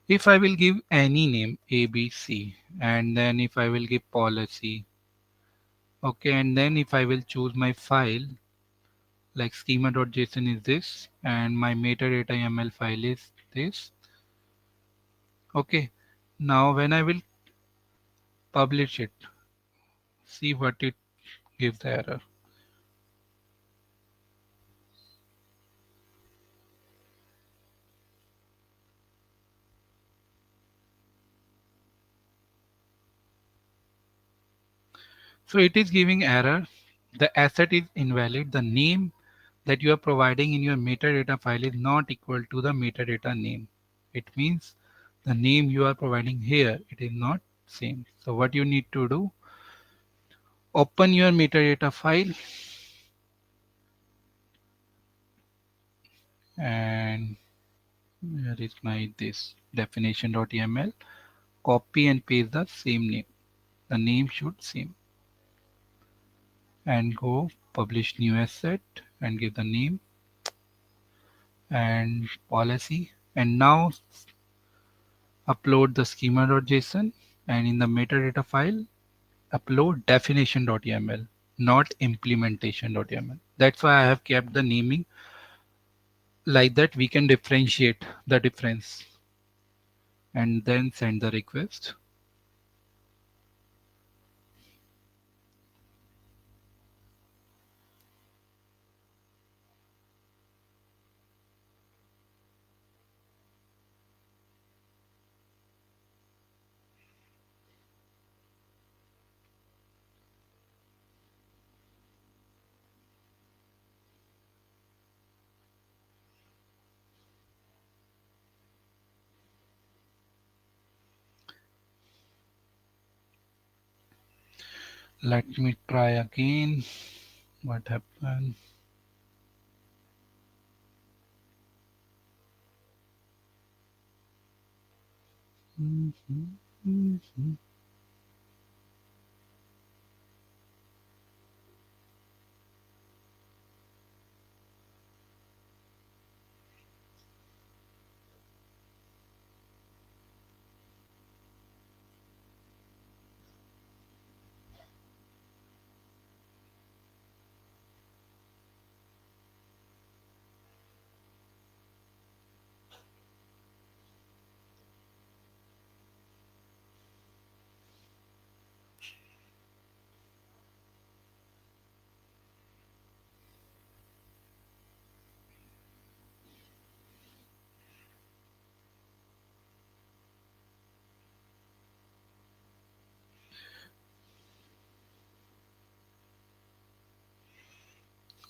if I will give any name ABC, and then if I will give policy, okay, and then if I will choose my file, like schema.json is this, and my metadata YAML file is this. Okay, now when I will publish it, see what it gives the error. So it is giving error. The asset is invalid. The name that you are providing in your metadata file is not equal to the metadata name. It means the name you are providing here, it is not same. So what you need to do, open your metadata file and where is my this definition.yml, copy and paste the same name. The name should same, and go publish new asset and give the name and policy, and now upload the schema.json, and in the metadata file upload definition.yml, not implementation.yml. That's why I have kept the naming like that. We can differentiate the difference, and then send the request. Let me try again. What happened? Mhm, mhm.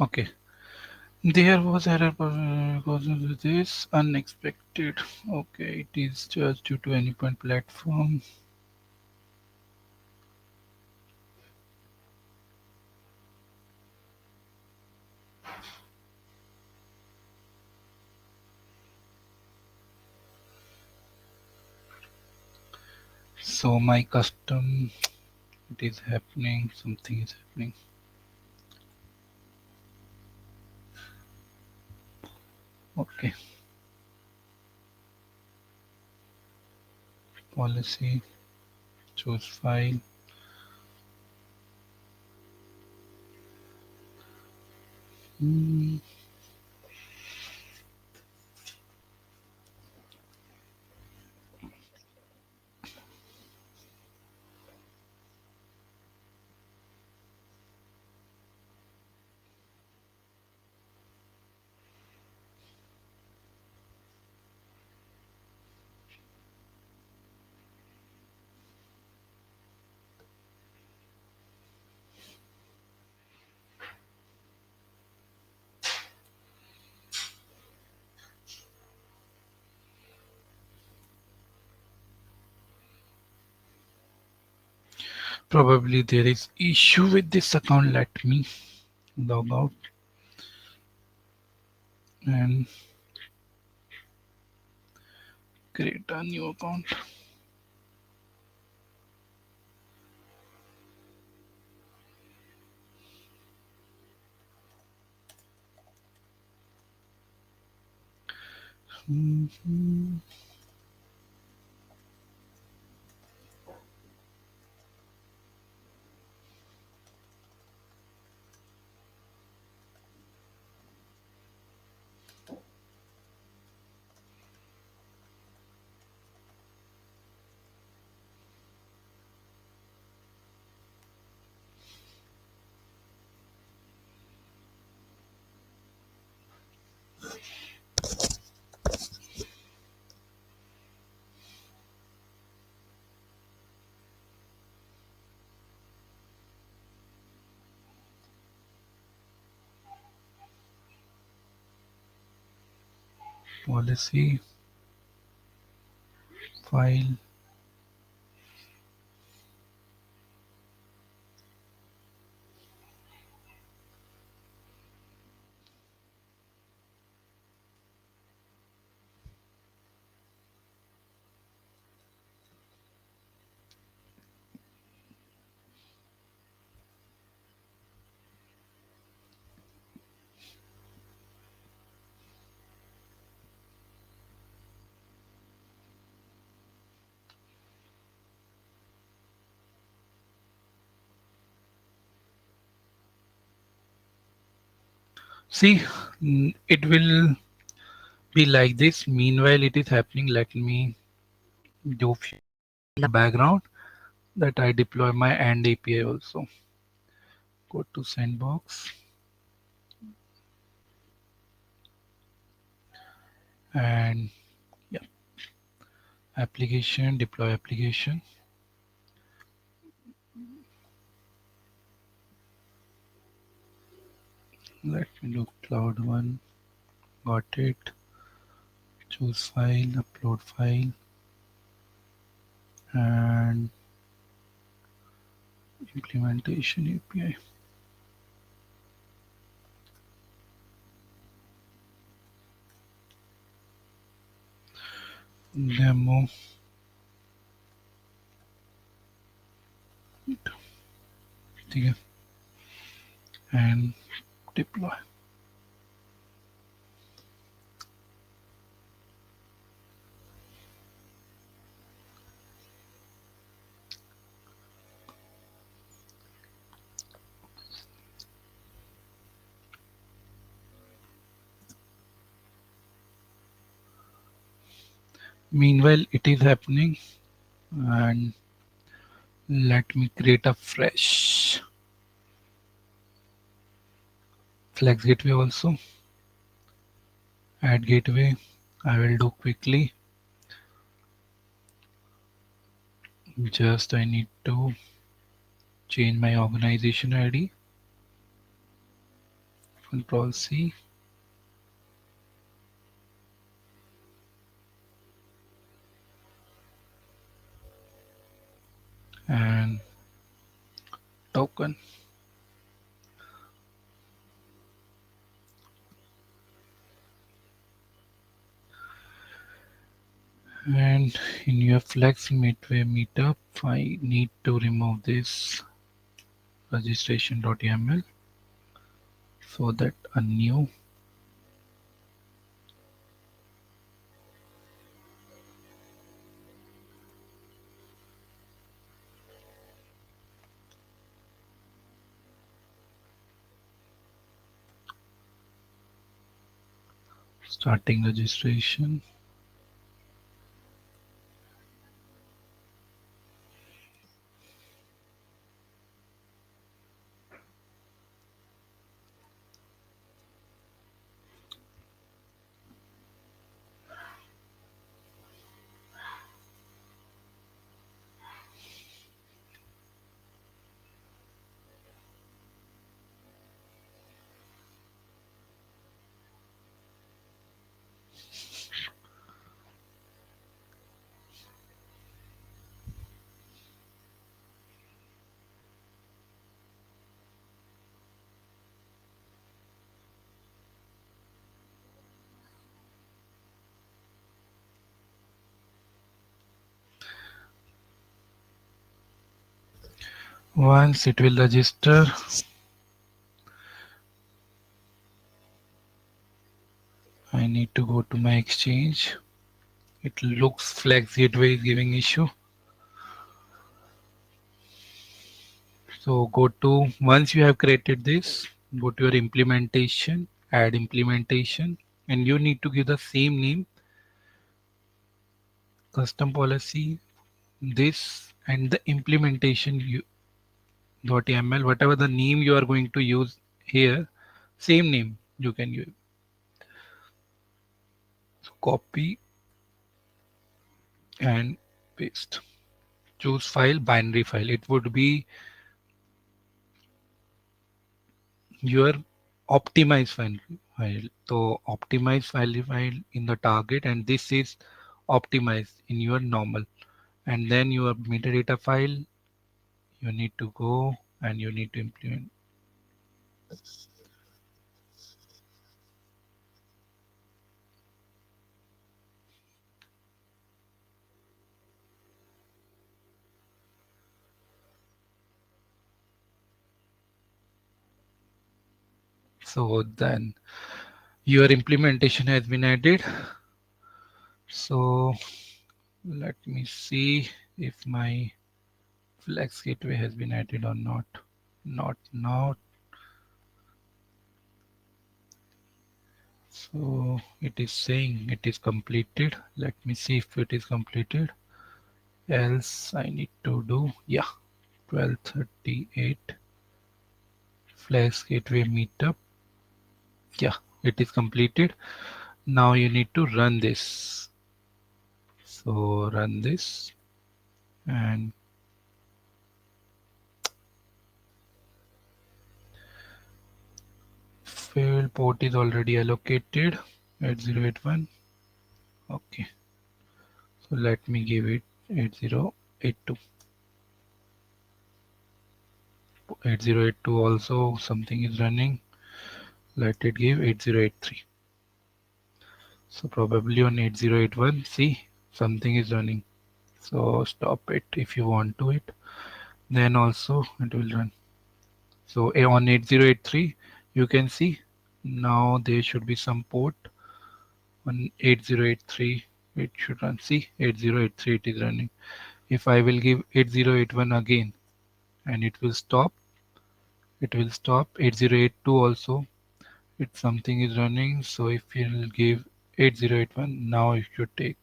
Okay. There was error because of this unexpected. Okay, it is just due to any point platform. So my custom, it is happening. Something is happening. Okay, policy, choose file. Hmm, Probably there is issue with this account. Let me log out and create a new account. Mhm. Policy, file. See, it will be like this. Meanwhile, it is happening. Let me do few in the background that I deploy my AND API also. Go to sandbox and yeah, application, deploy application. Let me do cloud one. Got it. Choose file, upload file, and implementation API. Demo. ठीक है, and deploy. Meanwhile, it is happening, and let me create a fresh Flex gateway also. Add gateway. I will do quickly. Just I need to change my organization ID. Control C, and token. And in your Flex Midway meetup, I need to remove this registration.yaml so that a new starting registration. Once it will register, I need to go to my exchange. It looks Flex Gateway is giving issue. So go to, once you have created this, go to your implementation, add implementation, and you need to give the same name, custom policy, this, and the implementation .yaml, whatever the name you are going to use here, same name you can use. So copy and paste. Choose file, binary file. It would be your optimized file. So optimized file in the target, and this is optimized in your normal. And then your metadata file, you need to go and you need to implement. So then your implementation has been added. So let me see if my Flex Gateway has been added or not. Not now. So it is saying it is completed. Let me see if it is completed. Else I need to do, yeah, 12:38 Flex Gateway meetup. Yeah, it is completed. Now you need to run this. So run this, and failed port is already allocated 8081. Okay, so let me give it 8082. 8082 also something is running. Let it give 8083. So probably on 8081, see, something is running. So stop it if you want to it. Then also it will run. So on 8083, you can see now there should be some port on 8083. It should run. See, 8083 it is running. If I will give 8081 again, and it will stop. It will stop. 8082 also. If something is running, so if you'll give 8081, now it should take.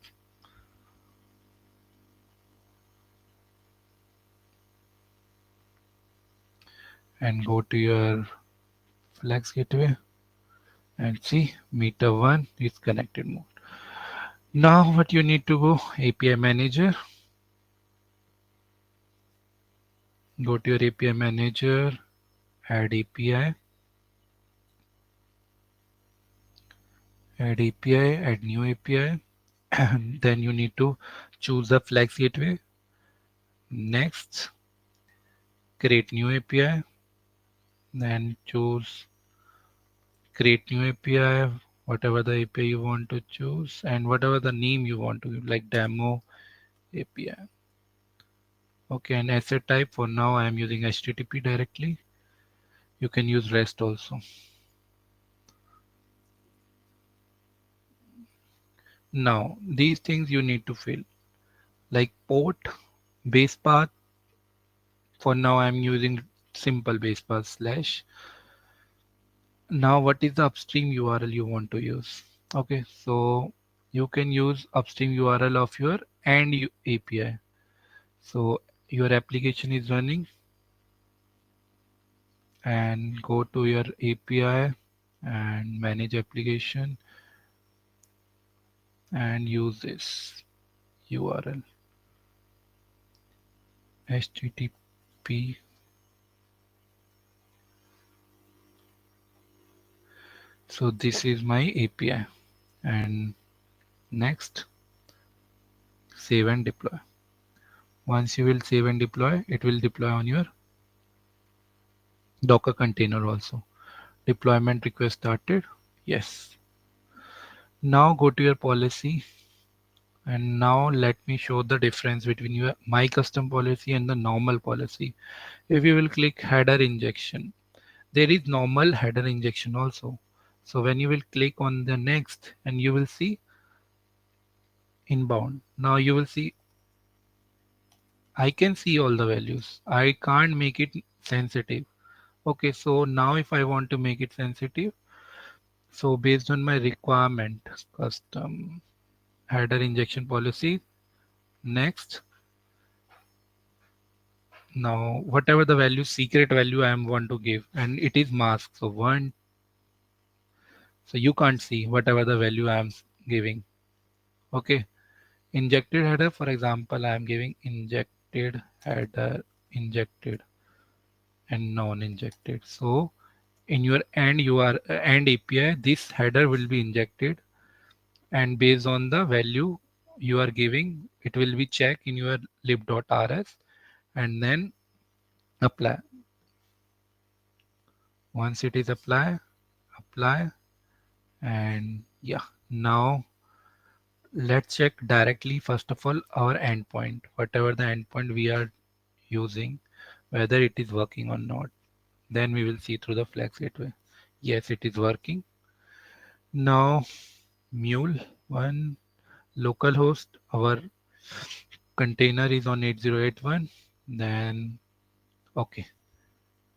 And go to your Flex Gateway and see meter 1 is connected mode. Now what you need to go, API manager, go to your API manager, add API, Add API, add new API, and then you need to choose the Flex Gateway. Next, create new API, then choose create new API, whatever the API you want to choose, and whatever the name you want to give, like demo API. Okay, and asset type for now I am using HTTP directly. You can use REST also. Now, these things you need to fill, like port, base path. For now, I'm using simple base path slash. Now, what is the upstream URL you want to use? Okay, so you can use upstream URL of your API. So your application is running and go to your API and manage application and use this URL http. So this is my API, and next save and deploy. Once you will save and deploy, it will deploy on your Docker container also. Deployment request started. Yes. Now go to your policy, and now let me show the difference between your my custom policy and the normal policy. If you will click header injection, there is normal header injection also. So when you will click on the next, and you will see inbound. Now you will see I can see all the values. I can't make it sensitive. Okay, so now if I want to make it sensitive, so based on my requirement, custom header injection policy, next, now whatever the value, secret value I am want to give, and it is mask. So one, so you can't see whatever the value I am giving. Okay, injected header, for example, I am giving injected header, injected and non-injected. So in your and API, this header will be injected, and based on the value you are giving, it will be checked in your lib.rs and then apply. Once it is apply, and yeah, now let's check directly first of all our endpoint, whatever the endpoint we are using, whether it is working or not. Then we will see through the Flex Gateway. Yes, it is working. Now mule one localhost, our container is on 8081. Then okay,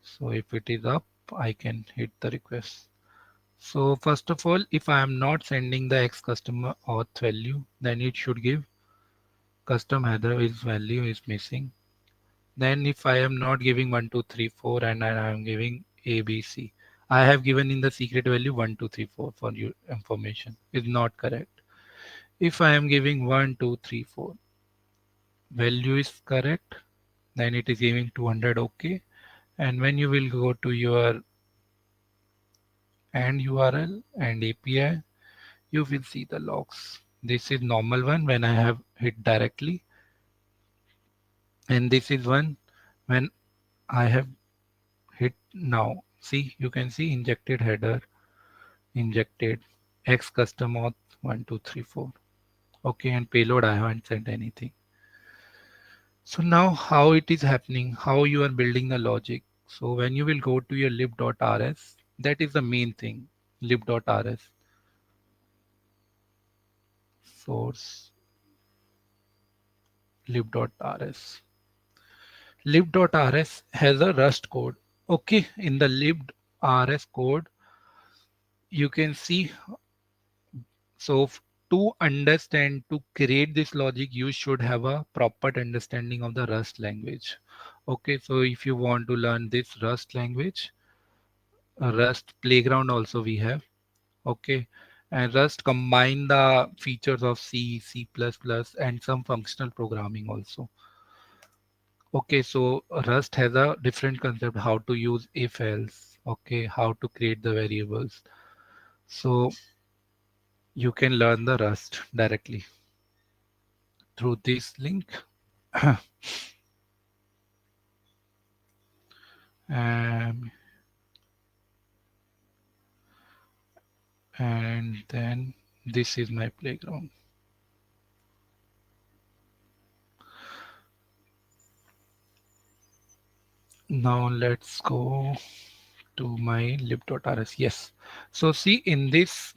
so if it is up, I can hit the request. So first of all, if I am not sending the X customer auth value, then it should give custom header is value is missing. Then if I am not giving 1234 and I am giving ABC, I have given in the secret value 1234 for your information is not correct. If I am giving 1234 value is correct, then it is giving 200. Okay, and when you will go to your and URL and API, you will see the logs. This is normal one when I have hit directly, and this is one when I have hit now. See, you can see injected header, injected X custom auth 1234. Okay, and payload I haven't sent anything. So now how it is happening, how you are building the logic. So when you will go to your lib.rs, that is the main thing, lib.rs, source lib.rs. Lib.rs has a Rust code. Okay, in the lib.rs code, you can see, so to understand, to create this logic, you should have a proper understanding of the Rust language. Okay, so if you want to learn this Rust language, Rust playground also we have. Okay, and Rust combine the features of C, C++, and some functional programming also. Okay, so Rust has a different concept, how to use if else, okay, how to create the variables. So You can learn the Rust directly through this link. um, and then this is my playground. Now let's go to my lib.rs. Yes. So see in this,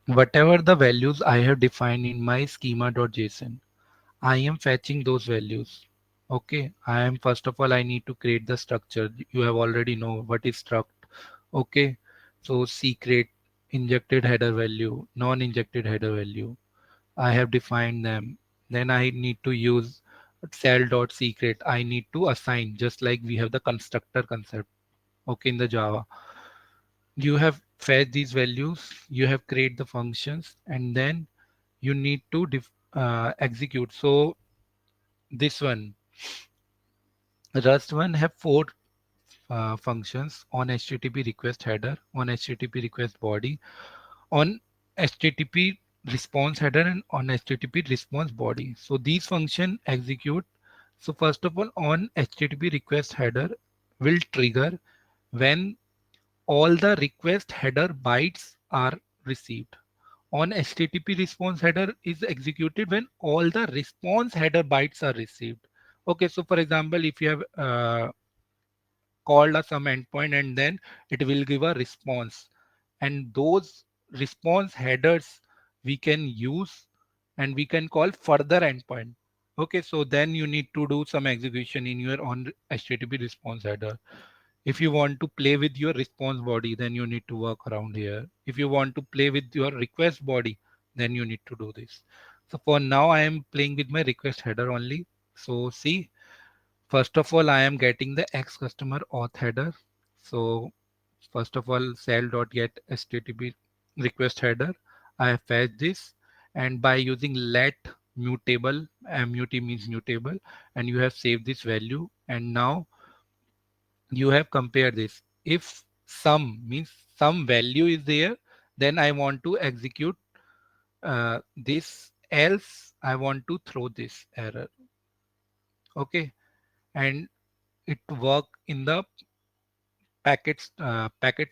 whatever the values I have defined in my schema.json, I am fetching those values. Okay. I am first of all, I need to create the structure. You have already know what is struct. Okay. So secret, injected header value, non-injected header value. I have defined them. Then I need to use cell.secret. I need to assign just like we have the constructor concept. Okay, in the Java. You have fetched these values, you have create the functions, and then you need to execute. So this one, Rust one have four functions on HTTP request header, on HTTP request body, on HTTP response header, and on HTTP response body. So these function execute. So first of all, on HTTP request header will trigger when all the request header bytes are received. On HTTP response header is executed when all the response header bytes are received. Okay, so for example, if you have called a some endpoint and then it will give a response, and those response headers we can use and we can call further endpoint. Okay, so then you need to do some execution in your on HTTP response header. If you want to play with your response body, then you need to work around here. If you want to play with your request body, then you need to do this. So for now I am playing with my request header only. So see, first of all, I am getting the X customer auth header. So first of all, cell.get HTTP request header. I have fetched this, and by using let mutable, mut means mutable, and you have saved this value. And now you have compared this. If sum means some value is there, then I want to execute this. Else, I want to throw this error. Okay, and it work in the packet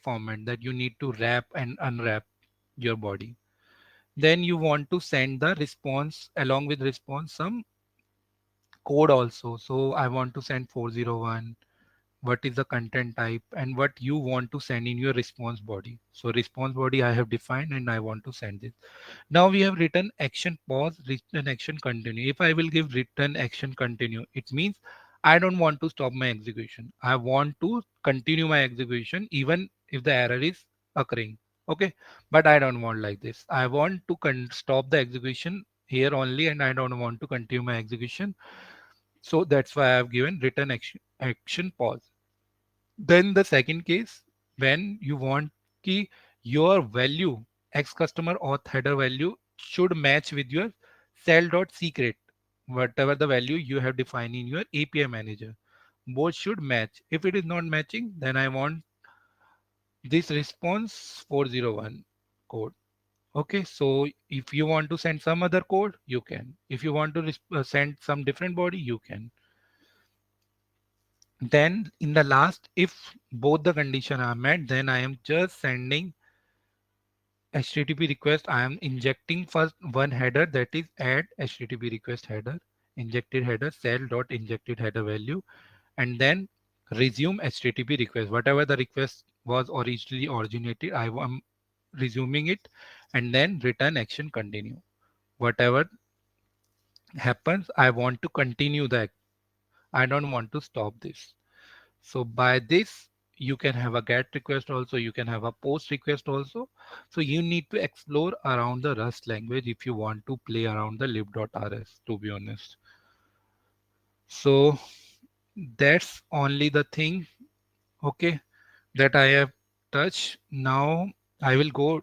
format that you need to wrap and unwrap your body. Then you want to send the response, along with response some code also. So I want to send 401, what is the content type, and what you want to send in your response body. So response body I have defined and I want to send it. Now we have written action pause, written action continue. If I will give written action continue, it means I don't want to stop my execution. I want to continue my execution even if the error is occurring. Okay, but I don't want like this. I want to stop the execution here only, and I don't want to continue my execution. So that's why I have given written action pause. Then the second case, when you want key your value X customer auth header value should match with your cell.secret, whatever the value you have defined in your API manager. Both should match. If it is not matching, then I want this response 401 code. Okay, so if you want to send some other code, you can. If you want to send some different body, you can. Then in the last, if both the condition are met, then I am just sending HTTP request. I am injecting first one header, that is add HTTP request header, injected header, cell dot injected header value, and then resume HTTP request. Whatever the request was originally originated, I am resuming it, and then return action continue. Whatever happens, I want to continue that. I don't want to stop this. So by this, you can have a get request also, you can have a post request also. So you need to explore around the Rust language if you want to play around the lib.rs, to be honest. So that's only the thing, okay, that I have touched. Now I will go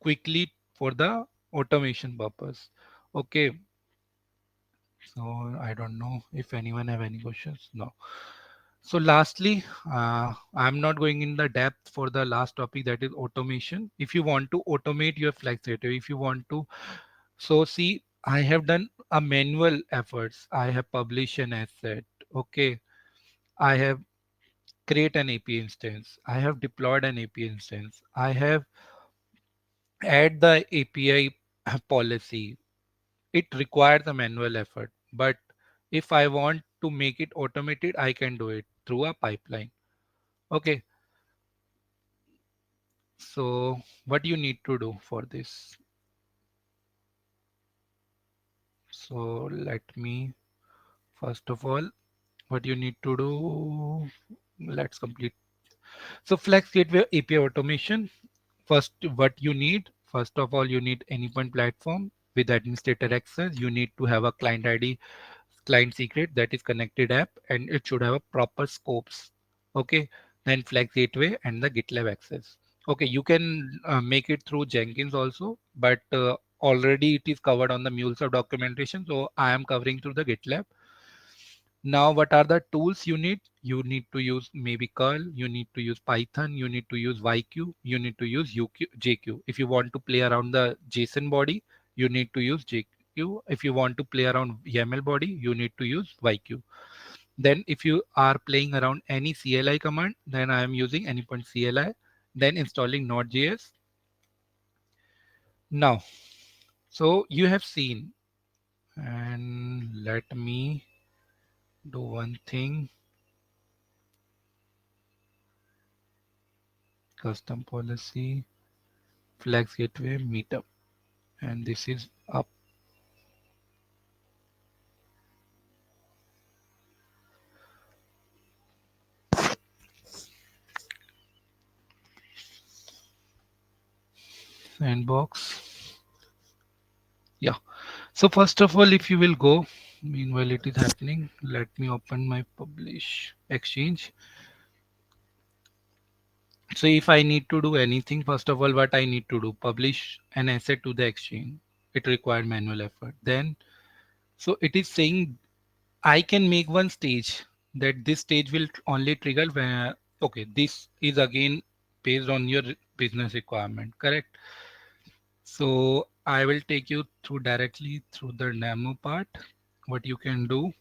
quickly for the automation purpose. Okay, so I don't know if anyone have any questions. No. So lastly, I'm not going in the depth for the last topic, that is automation. If you want to automate your flex data, if you want to, so see, I have done a manual efforts. I have published an asset. Okay. I have create an API instance. I have deployed an API instance. I have add the API policy. It requires a manual effort, but if I want to make it automated, I can do it through a pipeline. Okay. So what you need to do for this? So let me, first of all, what you need to do, let's complete. So Flex Gateway API automation. First, what you need, first of all, you need endpoint platform with administrator access. You need to have a client ID, client secret, that is connected app, and it should have a proper scopes. Okay. Then Flex Gateway and the GitLab access. Okay, you can make it through Jenkins also, but already it is covered on the Mulesoft documentation. So I am covering through the GitLab. Now, what are the tools you need? You need to use maybe curl, you need to use python, you need to use yq, you need to use jq. If you want to play around the JSON body, you need to use jq. If you want to play around YAML body, you need to use yq. Then if you are playing around any CLI command, then I am using anypoint CLI, then installing node.js. Now, so you have seen, and let me do one thing. Custom policy, Flex Gateway, Meetup, and this is up. Sandbox. Yeah. So first of all, if you will go, meanwhile it is happening, let me open my publish exchange. So if I need to do anything, first of all, what I need to do, publish an asset to the exchange. It required manual effort. Then, so it is saying I can make one stage, that this stage will only trigger when, okay, this is again based on your business requirement, correct? So I will take you through directly through the demo part, what you can do.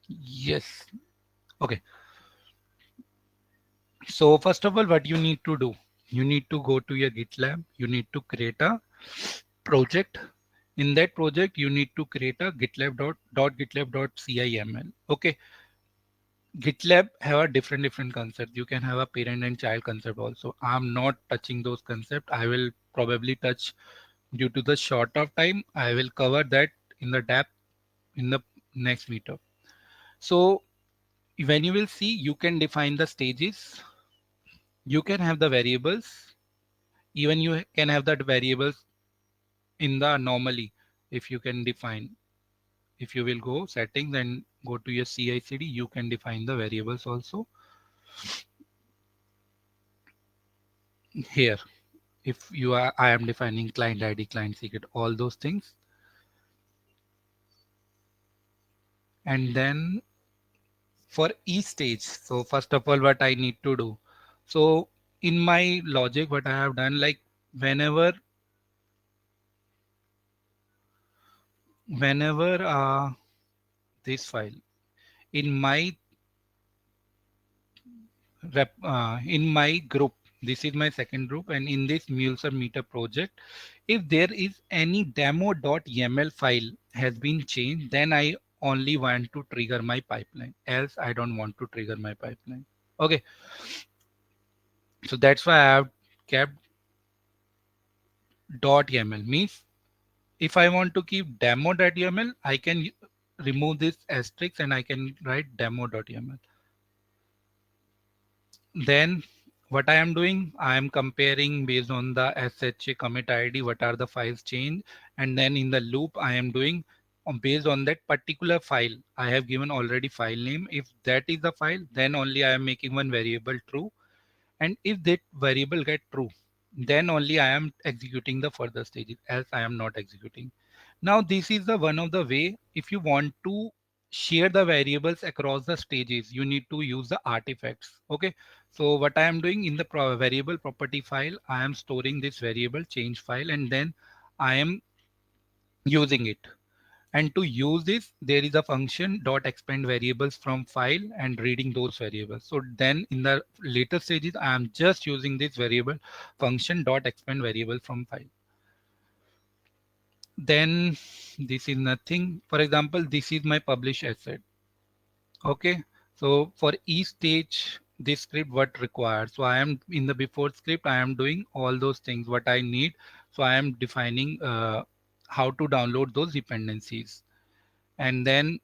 Yes. Okay. So first of all, what you need to do, you need to go to your GitLab. You need to create a project. In that project, you need to create a gitlab.ciml. Okay. GitLab have a different concept. You can have a parent and child concept also. I'm not touching those concepts. I will probably touch, due to the short of time, I will cover that in the depth in the next meetup. So when you will see, you can define the stages. You can have the variables. Even you can have that variables in the anomaly. If you can define, if you will go settings and go to your CI/CD, you can define the variables also here. If you are, I am defining client ID, client secret, all those things. And then for each stage, so first of all, what I need to do, so in my logic, what I have done, like whenever this file in my in my group, this is my second group, and in this Mulesoft meter project, if there is any demo.yaml file has been changed, then I only want to trigger my pipeline, else I don't want to trigger my pipeline. Okay. So that's why I have kept .yaml. Means if I want to keep demo.yaml, I can remove this asterisk and I can write demo.yaml. Then what I am doing, I am comparing based on the SHA commit ID, what are the files changed. And then in the loop, I am doing based on that particular file. I have given already file name. If that is the file, then only I am making one variable true. And if that variable get true, then only I am executing the further stages, else I am not executing. Now this is the one of the way, if you want to share the variables across the stages, you need to use the artifacts. Okay, so what I am doing in the variable property file, I am storing this variable change file, and then I am using it. And to use this, there is a function dot expand variables from file and reading those variables. So then in the later stages, I am just using this variable function dot expand variable from file. Then this is nothing. For example, this is my publish asset. Okay, so for each stage, this script what required. So I am in the before script, I am doing all those things what I need. So I am defining how to download those dependencies, and then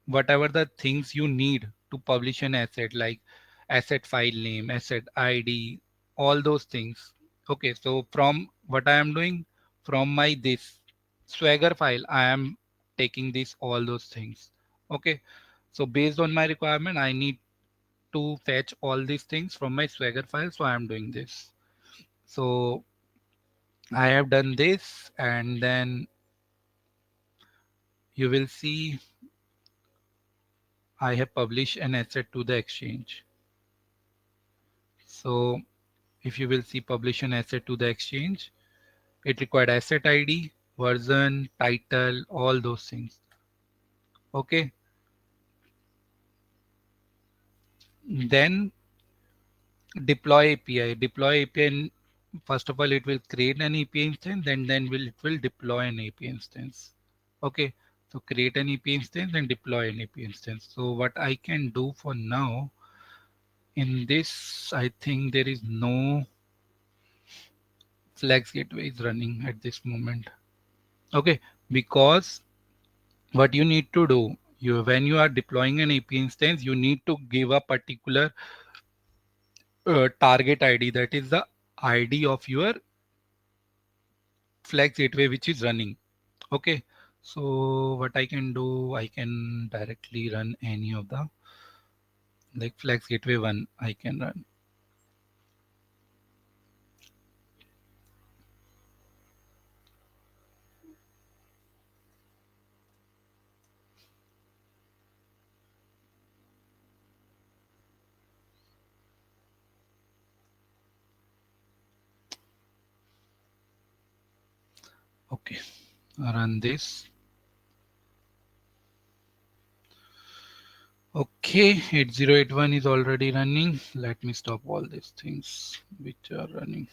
whatever the things you need to publish an asset, like asset file name, asset ID, all those things. Okay, so from what I am doing, from my this Swagger file, I am taking this all those things. Okay, so based on my requirement, I need to fetch all these things from my Swagger file. So I am doing this. So I have done this, and then you will see I have published an asset to the exchange. So if you will see publish an asset to the exchange, it required asset ID, version, title, all those things. Okay. Then deploy API. Deploy API. First of all, it will create an API instance, then it will deploy an API instance. Okay. So create an API instance and deploy an API instance. So what I can do for now in this, I think there is no Flex gateway is running at this moment. Okay, because what you need to do, you when you are deploying an API instance, you need to give a particular target ID, that is the ID of your Flex gateway which is running. Okay, so what I can do, I can directly run any of the, like Flex gateway 1 I can run. Okay, run this. Okay, 8081 is already running. Let me stop all these things which are running.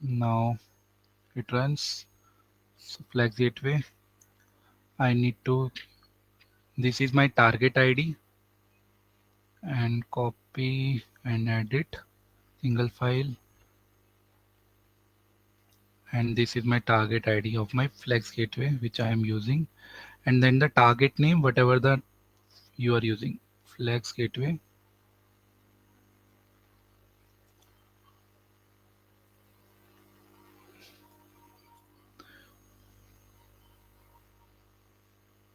Now it runs. So Flex gateway, I need to, this is my target ID, and copy and edit single file, and this is my target ID of my Flex gateway which I am using, and then the target name whatever the you are using, Flex gateway.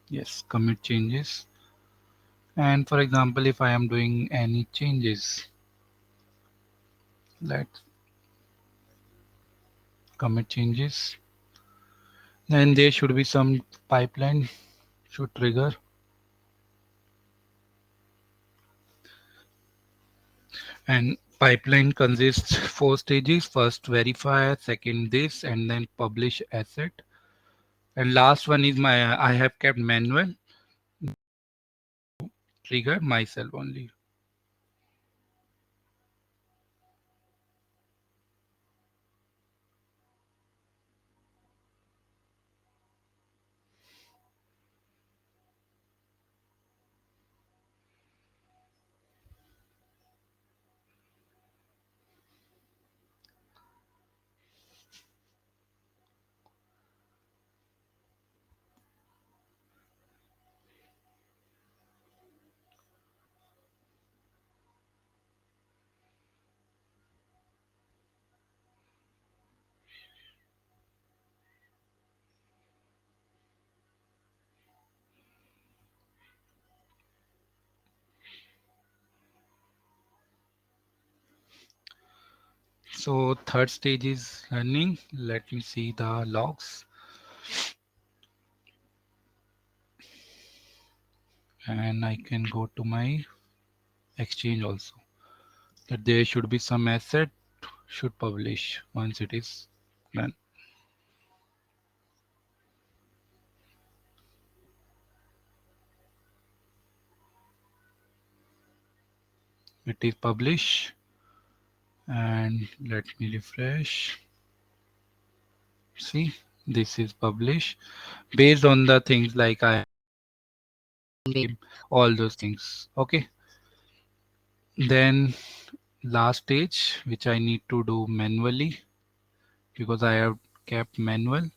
Yes, commit changes, and for example if I am doing any changes, let's commit changes, then there should be some pipeline should trigger. And pipeline consists 4 stages. First verify, second this, and then publish asset. And last one is my, I have kept manual trigger myself only. So third stage is running. Let me see the logs, and I can go to my exchange also. That there should be some asset should publish once it is done. It is publish, and let me refresh. See, this is publish based on the things like I all those things. Okay. Then last stage, which I need to do manually because I have kept manual.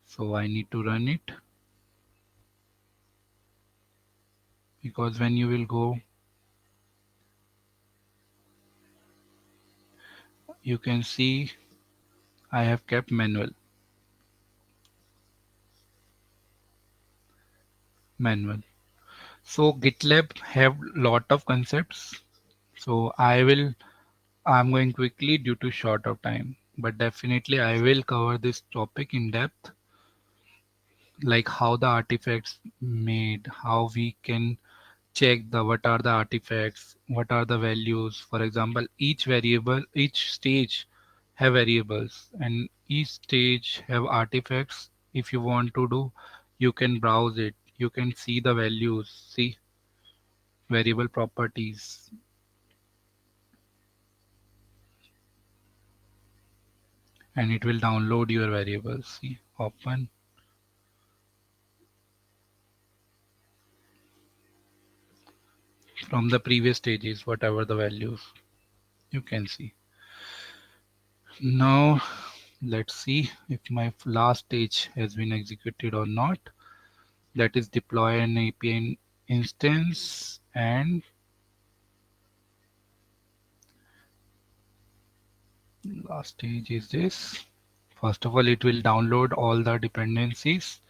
So I need to run it because when you will go, you can see I have kept manual. So GitLab have lot of concepts. So I'm going quickly due to short of time, but definitely I will cover this topic in depth, like how the artifacts made, how we can check the what are the artifacts, what are the values. For example, each stage have variables, and each stage have artifacts. If you want to do, you can browse it. You can see the values, see variable properties, and it will download your variables. See, open from the previous stages, whatever the values you can see. Now let's see if my last stage has been executed or not. That is deploy an API instance, and last stage is this. First of all, it will download all the dependencies,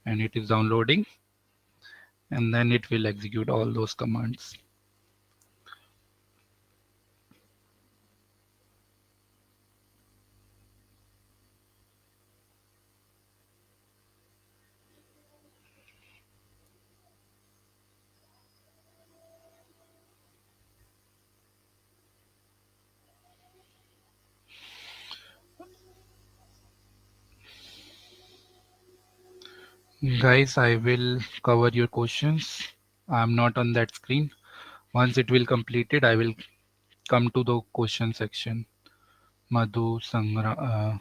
and it is downloading, and then it will execute all those commands. Guys, I will cover your questions. I'm not on that screen. Once it will completed, I will come to the question section. Sangamitra,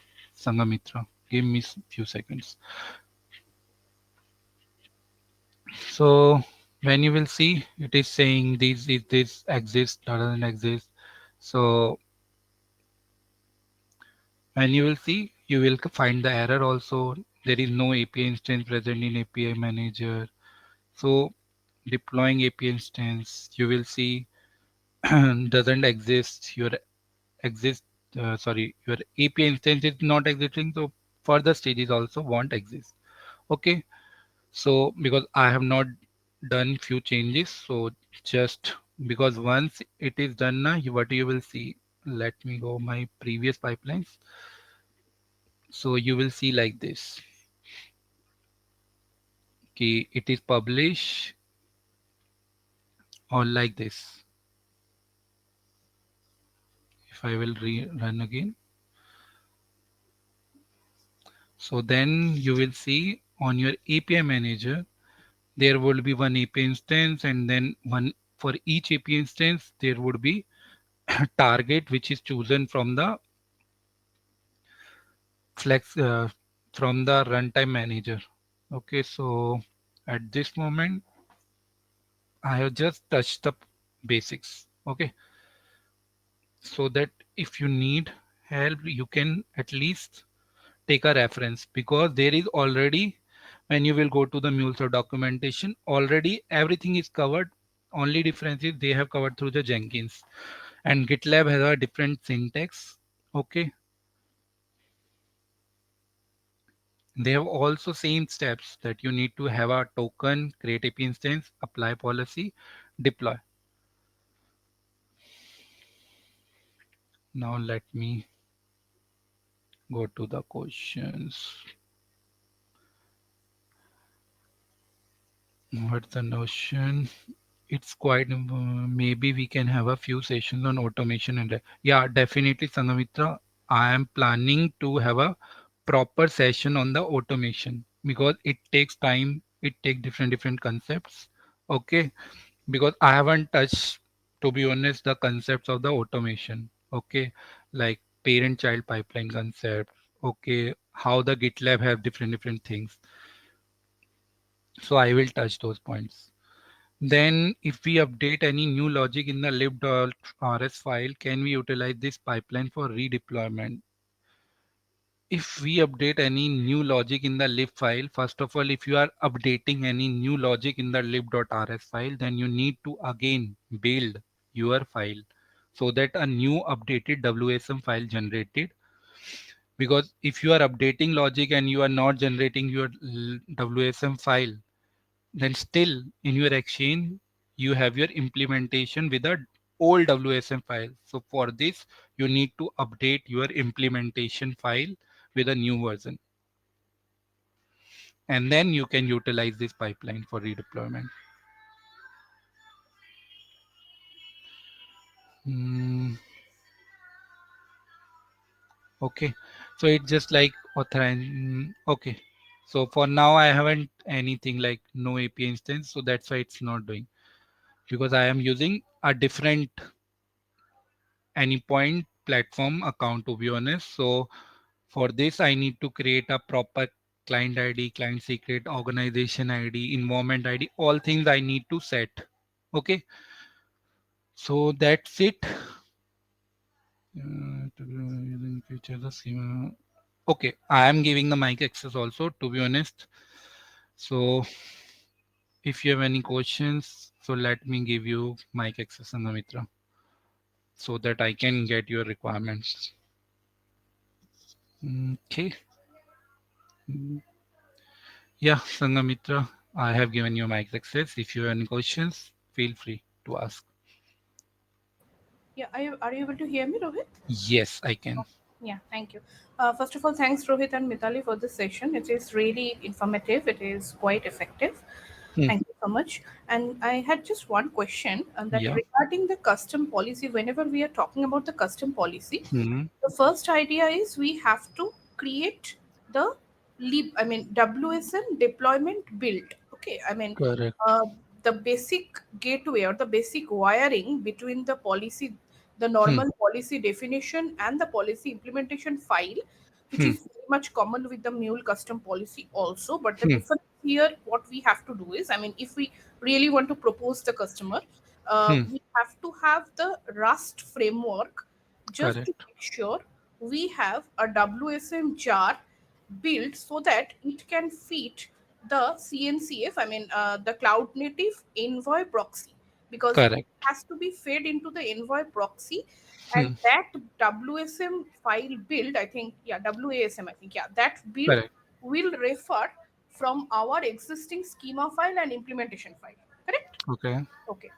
give me few seconds. So when you will see, it is saying this exists, doesn't exist. So when you will see, you will find the error also. There is no API instance present in API manager. So deploying API instance, you will see doesn't exist. Exist, your API instance is not existing. So further stages also won't exist. Okay. So because I have not done few changes, so just because once it is done now, what you will see, let me go my previous pipelines. So you will see like this. Okay, it is published or like this. If I will run again, so then you will see on your API manager, there will be one API instance, and then one for each API instance, there would be target which is chosen from the flex from the runtime manager. Okay, so at this moment I have just touched the basics. Okay, so that if you need help, you can at least take a reference, because there is already, when you will go to the Mulesoft documentation, already everything is covered. Only difference is they have covered through the Jenkins, and GitLab has a different syntax. Okay, they have also same steps that you need to have a token, create API instance, apply policy, deploy. Now let me go to the questions. What's the notion? It's quite maybe we can have a few sessions on automation and yeah, definitely, Sangamitra. I am planning to have a proper session on the automation because it takes time. It takes different concepts. Okay, because I haven't touched, to be honest, the concepts of the automation. Okay, like parent-child pipeline concept. Okay, how the GitLab have different things. So I will touch those points. Then, if we update any new logic in the lib.rs file, can we utilize this pipeline for redeployment? If we update any new logic in the lib file, first of all, if you are updating any new logic in the lib.rs file, then you need to again build your file so that a new updated WSM file generated. Because if you are updating logic and you are not generating your WSM file, then still in your exchange you have your implementation with a old WSM file. So for this you need to update your implementation file with a new version, and then you can utilize this pipeline for redeployment. Hmm, okay, so it's just like okay, so for now I haven't anything like no API instance, so that's why it's not doing, because I am using a different AnyPoint platform account, to be honest. So for this, I need to create a proper client ID, client secret, organization ID, environment ID, all things I need to set. Okay, so that's it. Using feature the same. Okay, I am giving the mic access also, to be honest. So if you have any questions, so let me give you mic access, Anamitra, so that I can get your requirements. Okay. Yeah, Sangamitra, I have given you mic access. If you have any questions, feel free to ask. Yeah, are you able to hear me, Rohit? Yes, I can. Yeah, thank you. First of all, thanks Rohit and Mitali for this session. It is really informative. It is quite effective. Hmm. Thank you so much. And I had just one question, and that Yeah. regarding the custom policy. Whenever we are talking about the custom policy, Hmm. the first idea is we have to create the WSN deployment build. Okay, Correct. uh, the basic gateway or the basic wiring between the policy, the Hmm. normal policy definition and the policy implementation file, which Hmm. is very much common with the mule custom policy also. But the Hmm. difference here, what we have to do is, if we really want to propose the customer, Hmm. we have to have the Rust framework just to Correct. make sure we have a WSM jar built so that it can fit the CNCF, the cloud native envoy proxy, because it Correct. has to be fed into the envoy proxy, and Hmm. that WSM file build, I think, yeah, WASM, I think, yeah, that build Correct. will refer from our existing schema file and implementation file. Correct? Okay. Okay.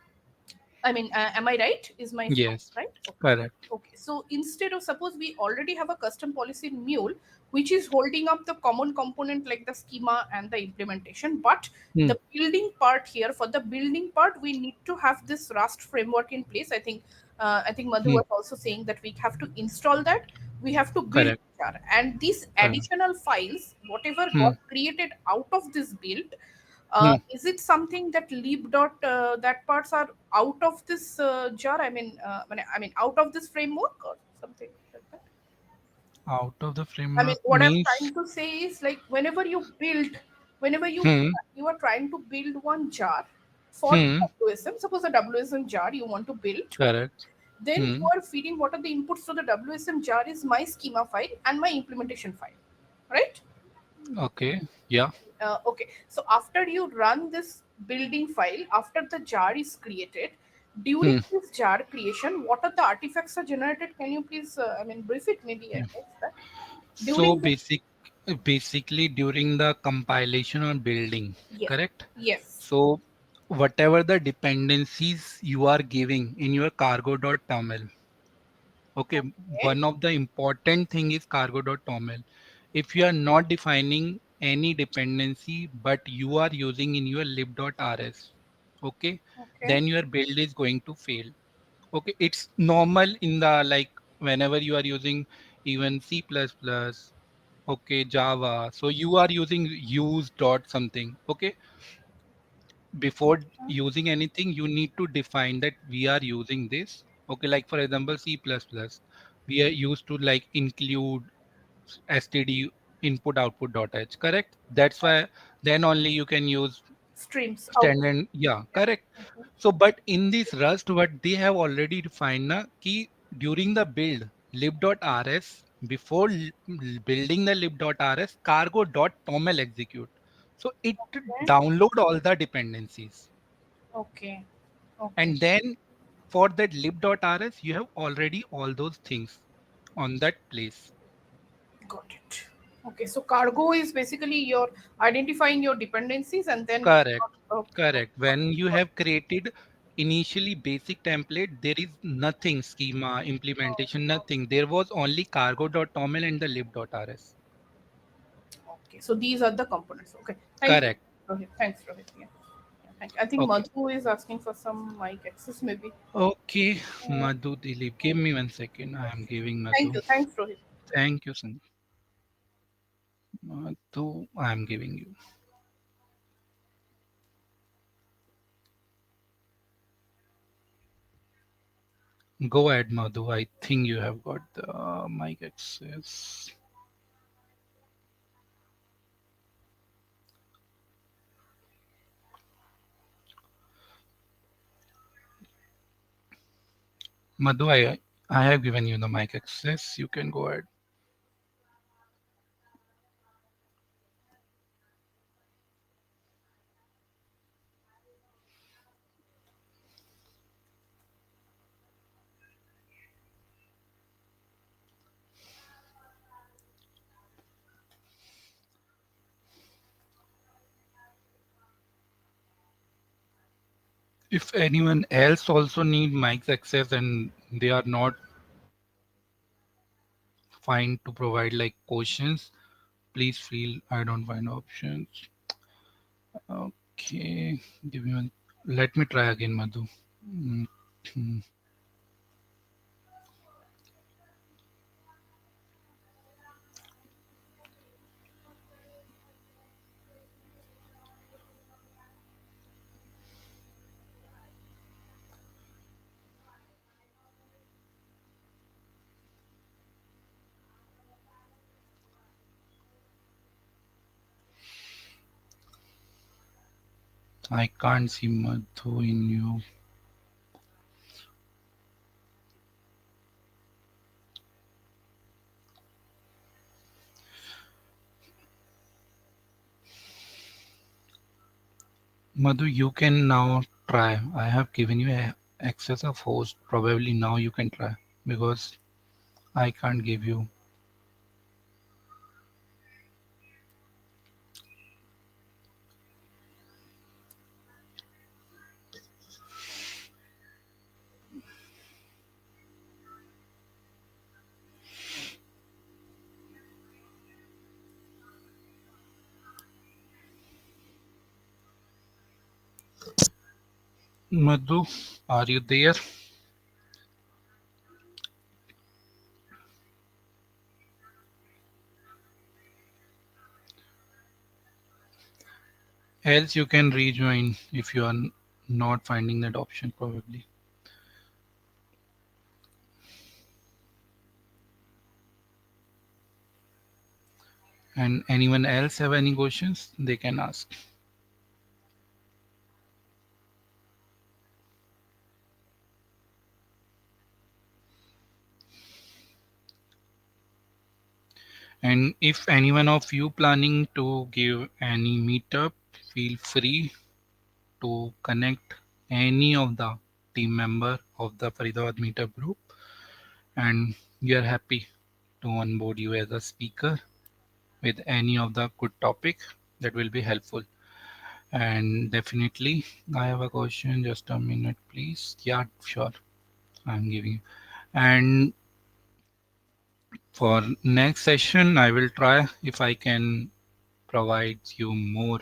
Am I right? Is my thought Yes. right? Okay. Correct. Okay. So instead of, suppose we already have a custom policy in Mule, which is holding up the common component like the schema and the implementation, but Hmm. the building part here, for the building part, we need to have this Rust framework in place. I think Madhu Hmm. was also saying that we have to install that. We have to build Correct. jar, and these Correct. additional files, whatever Hmm. got created out of this build, Hmm. is it something that lib dot that parts are out of this jar? Out of this framework or something like that. Out of the framework What I'm means. trying to say is, like, whenever Hmm. you are trying to build one jar for the Hmm. WSM. Suppose a WSM jar you want to build, Correct. then you Hmm. are feeding what are the inputs to the WSM jar is my schema file and my implementation file, right? Okay. Yeah. Okay, so after you run this building file, after the jar is created, during Hmm. this jar creation, what are the artifacts are generated? Can you please, brief it? Maybe I missed that. So During the basically during the compilation or building, yes, correct? yes, So whatever the dependencies you are giving in your cargo.toml, Okay, Okay. one of the important thing is cargo.toml. If you are not defining any dependency, but you are using in your lib.rs, okay, Okay. then your build is going to fail. Okay, it's normal in the like whenever you are using even C++, okay, Java. So you are using use dot something. Okay, before Okay. using anything you need to define that we are using this. Okay, like for example C++, we are used to like include std input output dot h, correct? That's why then only you can use Streams out. standard, yeah, Yeah. correct. Okay. So but in this rust what they have already defined na key during the build lib.rs, before building the lib.rs cargo.toml execute, so it Okay. download all the dependencies. Okay. Okay. And then for that lib.rs you have already all those things on that place. Got it. Okay. So cargo is basically your identifying your dependencies and then. Correct, Okay. Okay. correct. When you have created initially basic template, there is nothing schema, implementation, nothing. There was only cargo.toml and the lib.rs. Okay, so these are the components. Okay, thank you, Correct. Rohit. Thanks, Rohit. Yeah, yeah thank you. I think Okay. Madhu is asking for some mic access, maybe. Okay, Uh, Madhu Dilip. Give me 1 second. I am giving Thank Madhu. you. Thanks, Rohit. Thank you, Sanjay. Madhu, I am giving you. Go ahead, Madhu. I think you have got the mic access. Madhu, I have given you the mic access. You can go ahead. If anyone else also need mic access and they are not fine to provide like questions, please feel I don't find options. Okay, give me one. Let me try again, Madhu. Mm, hmm. I can't see Madhu in you. Madhu, you can now try. I have given you access of host. Probably now you can try because I can't give you. Madhu, are you there? Else you can rejoin if you are not finding that option probably. And anyone else have any questions, they can ask. And if anyone of you planning to give any meetup, feel free to connect any of the team member of the Faridabad meetup group, and we are happy to onboard you as a speaker with any of the good topic that will be helpful. And definitely, I have a question. Just a minute, please. Yeah, sure. I'm giving you. And For next session, I will try if I can provide you more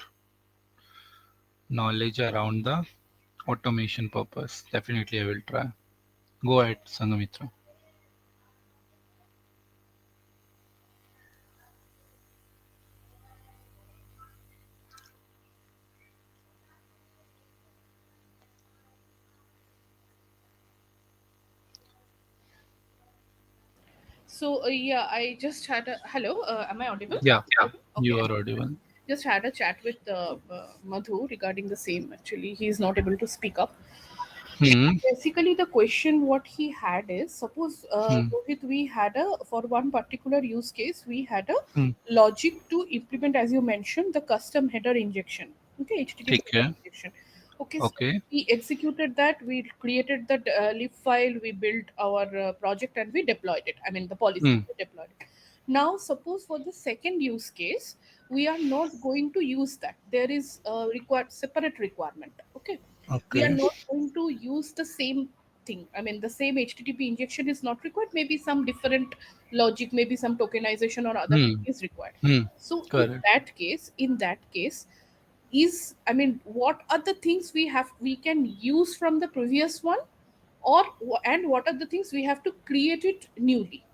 knowledge around the automation purpose. Definitely, I will try. Go ahead, Sangamitra. So yeah, I just had a hello. Am I audible? Yeah, Okay. you are audible. Just had a chat with Madhu regarding the same. Actually, he is not able to speak up. Hmm. Basically, the question what he had is, suppose Hmm. Rohit, we had a for one particular use case, we had a Hmm. logic to implement, as you mentioned, the custom header injection. Okay, HTTP ठीक header है. injection. Okay, so Okay. we executed that, we created the lib file, we built our project, and we deployed it. I mean, the policy Hmm. we deployed it. Now, suppose for the second use case, we are not going to use that. There is a required separate requirement. Okay, we are Okay. not going to use the same thing. I mean, the same HTTP injection is not required. Maybe some different logic, maybe some tokenization or other thing Hmm. is required. Hmm. So Correct. in that case, is, I mean, what are the things we can use from the previous one, or and what are the things we have to create it newly?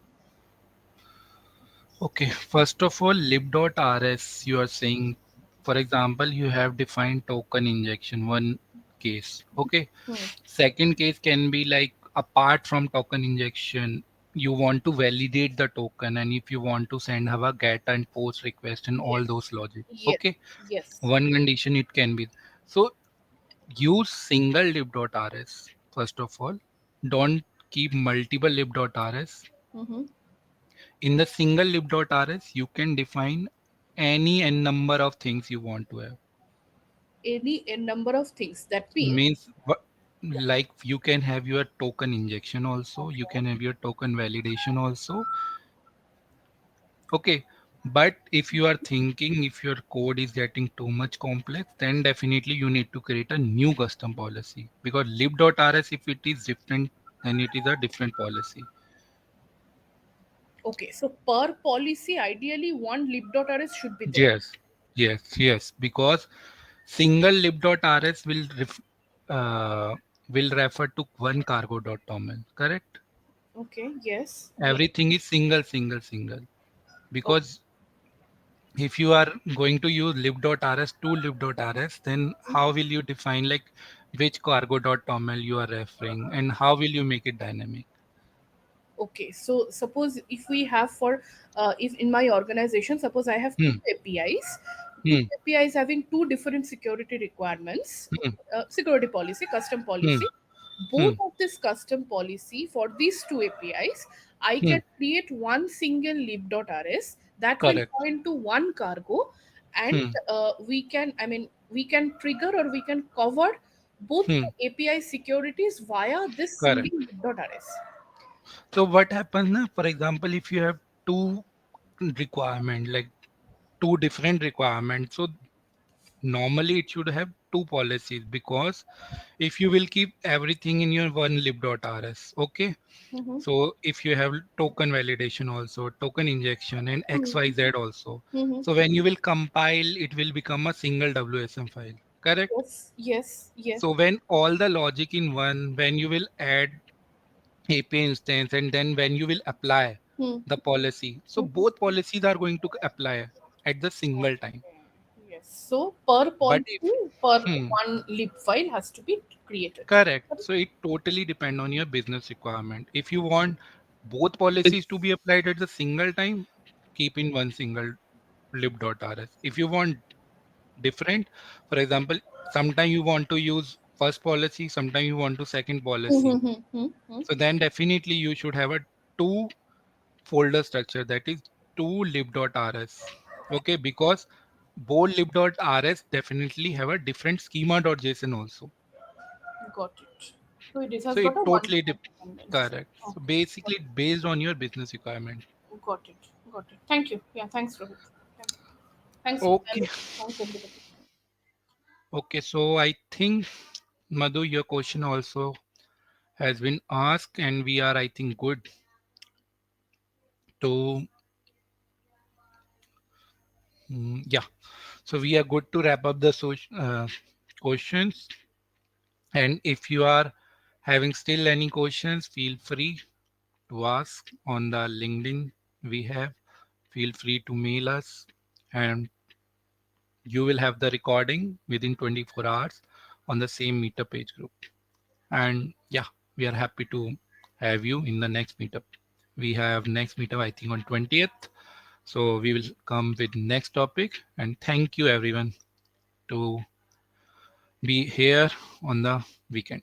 Okay. First of all, lib.rs, you are saying, for example, you have defined token injection, one case. Okay. Hmm. Second case can be like apart from token injection, you want to validate the token, and if you want to send have a get and post request and all Yes. those logic. Yes. Okay. Yes. One condition it can be. So use single lib.rs first of all. Don't keep multiple lib.rs. Mm-hmm. In the single lib.rs, you can define any n number of things you want to have. Any a number of things. That means, Means yeah. like you can have your token injection also, you Okay. can have your token validation also. Okay. But if you are thinking if your code is getting too much complex, then definitely you need to create a new custom policy because lib.rs, if it is different, then it is a different policy. Okay, so per policy, ideally one lib.rs should be there. Yes, yes, because single lib.rs uh, will refer to one cargo.toml, correct? Okay, yes, yes. Everything is single. Okay, Because if you are going to use lib.rs to lib.rs, then how will you define like which cargo.toml you are referring and how will you make it dynamic? okay. So suppose if we have for, if in my organization, suppose I have two Hmm, APIs, two hmm, APIs having two different security requirements, hmm, security policy, custom hmm, policy. hmm, Both of this custom policy for these two APIs, I hmm. can create one single lib.rs that will Correct. point to one cargo, and Hmm, we can, I mean, we can trigger or we can cover both hmm. the API securities via this Correct. single lib.rs. So what happens now, for example, if you have two requirement like two different requirements, so normally it should have two policies because if you will keep everything in your one lib.rs, okay, Mm-hmm. so if you have token validation also, token injection and xyz also, Mm-hmm. so when you will compile it will become a single wsm file, correct? Yes, yes, yes. So when all the logic in one, when you will add API instance and then when you will apply Hmm. the policy, so Mhm. both policies are going to apply at the single time. Yes. So per But if policy, per hmm, one lib file has to be created. correct. So it totally depend on your business requirement. If you want both policies to be applied at the single time, keep in one single lib.rs. If you want different, for example, sometime you want to use first policy, sometime you want to second policy. Mm-hmm. So then definitely you should have a two folder structure that is two lib.rs. Okay, because both lib.rs definitely have a different schema.json also. Got it. So it So has it got a one totally dependency. correct. So Okay. basically based on your business requirement. Got it. Got it. Thank you. Yeah, thanks, Rohit. Thank you. Thanks, Okay. and thanks everybody. Okay. So I think Madhu, your question also has been asked, and we are, I think, good So yeah, so we are good to wrap up the questions. And if you are having still any questions, feel free to ask on the LinkedIn we have. Feel free to mail us, and you will have the recording within 24 hours on the same meetup page group. And yeah, we are happy to have you in the next meetup. We have next meetup, I think, on 20th. So we will come with next topic. And thank you everyone to be here on the weekend.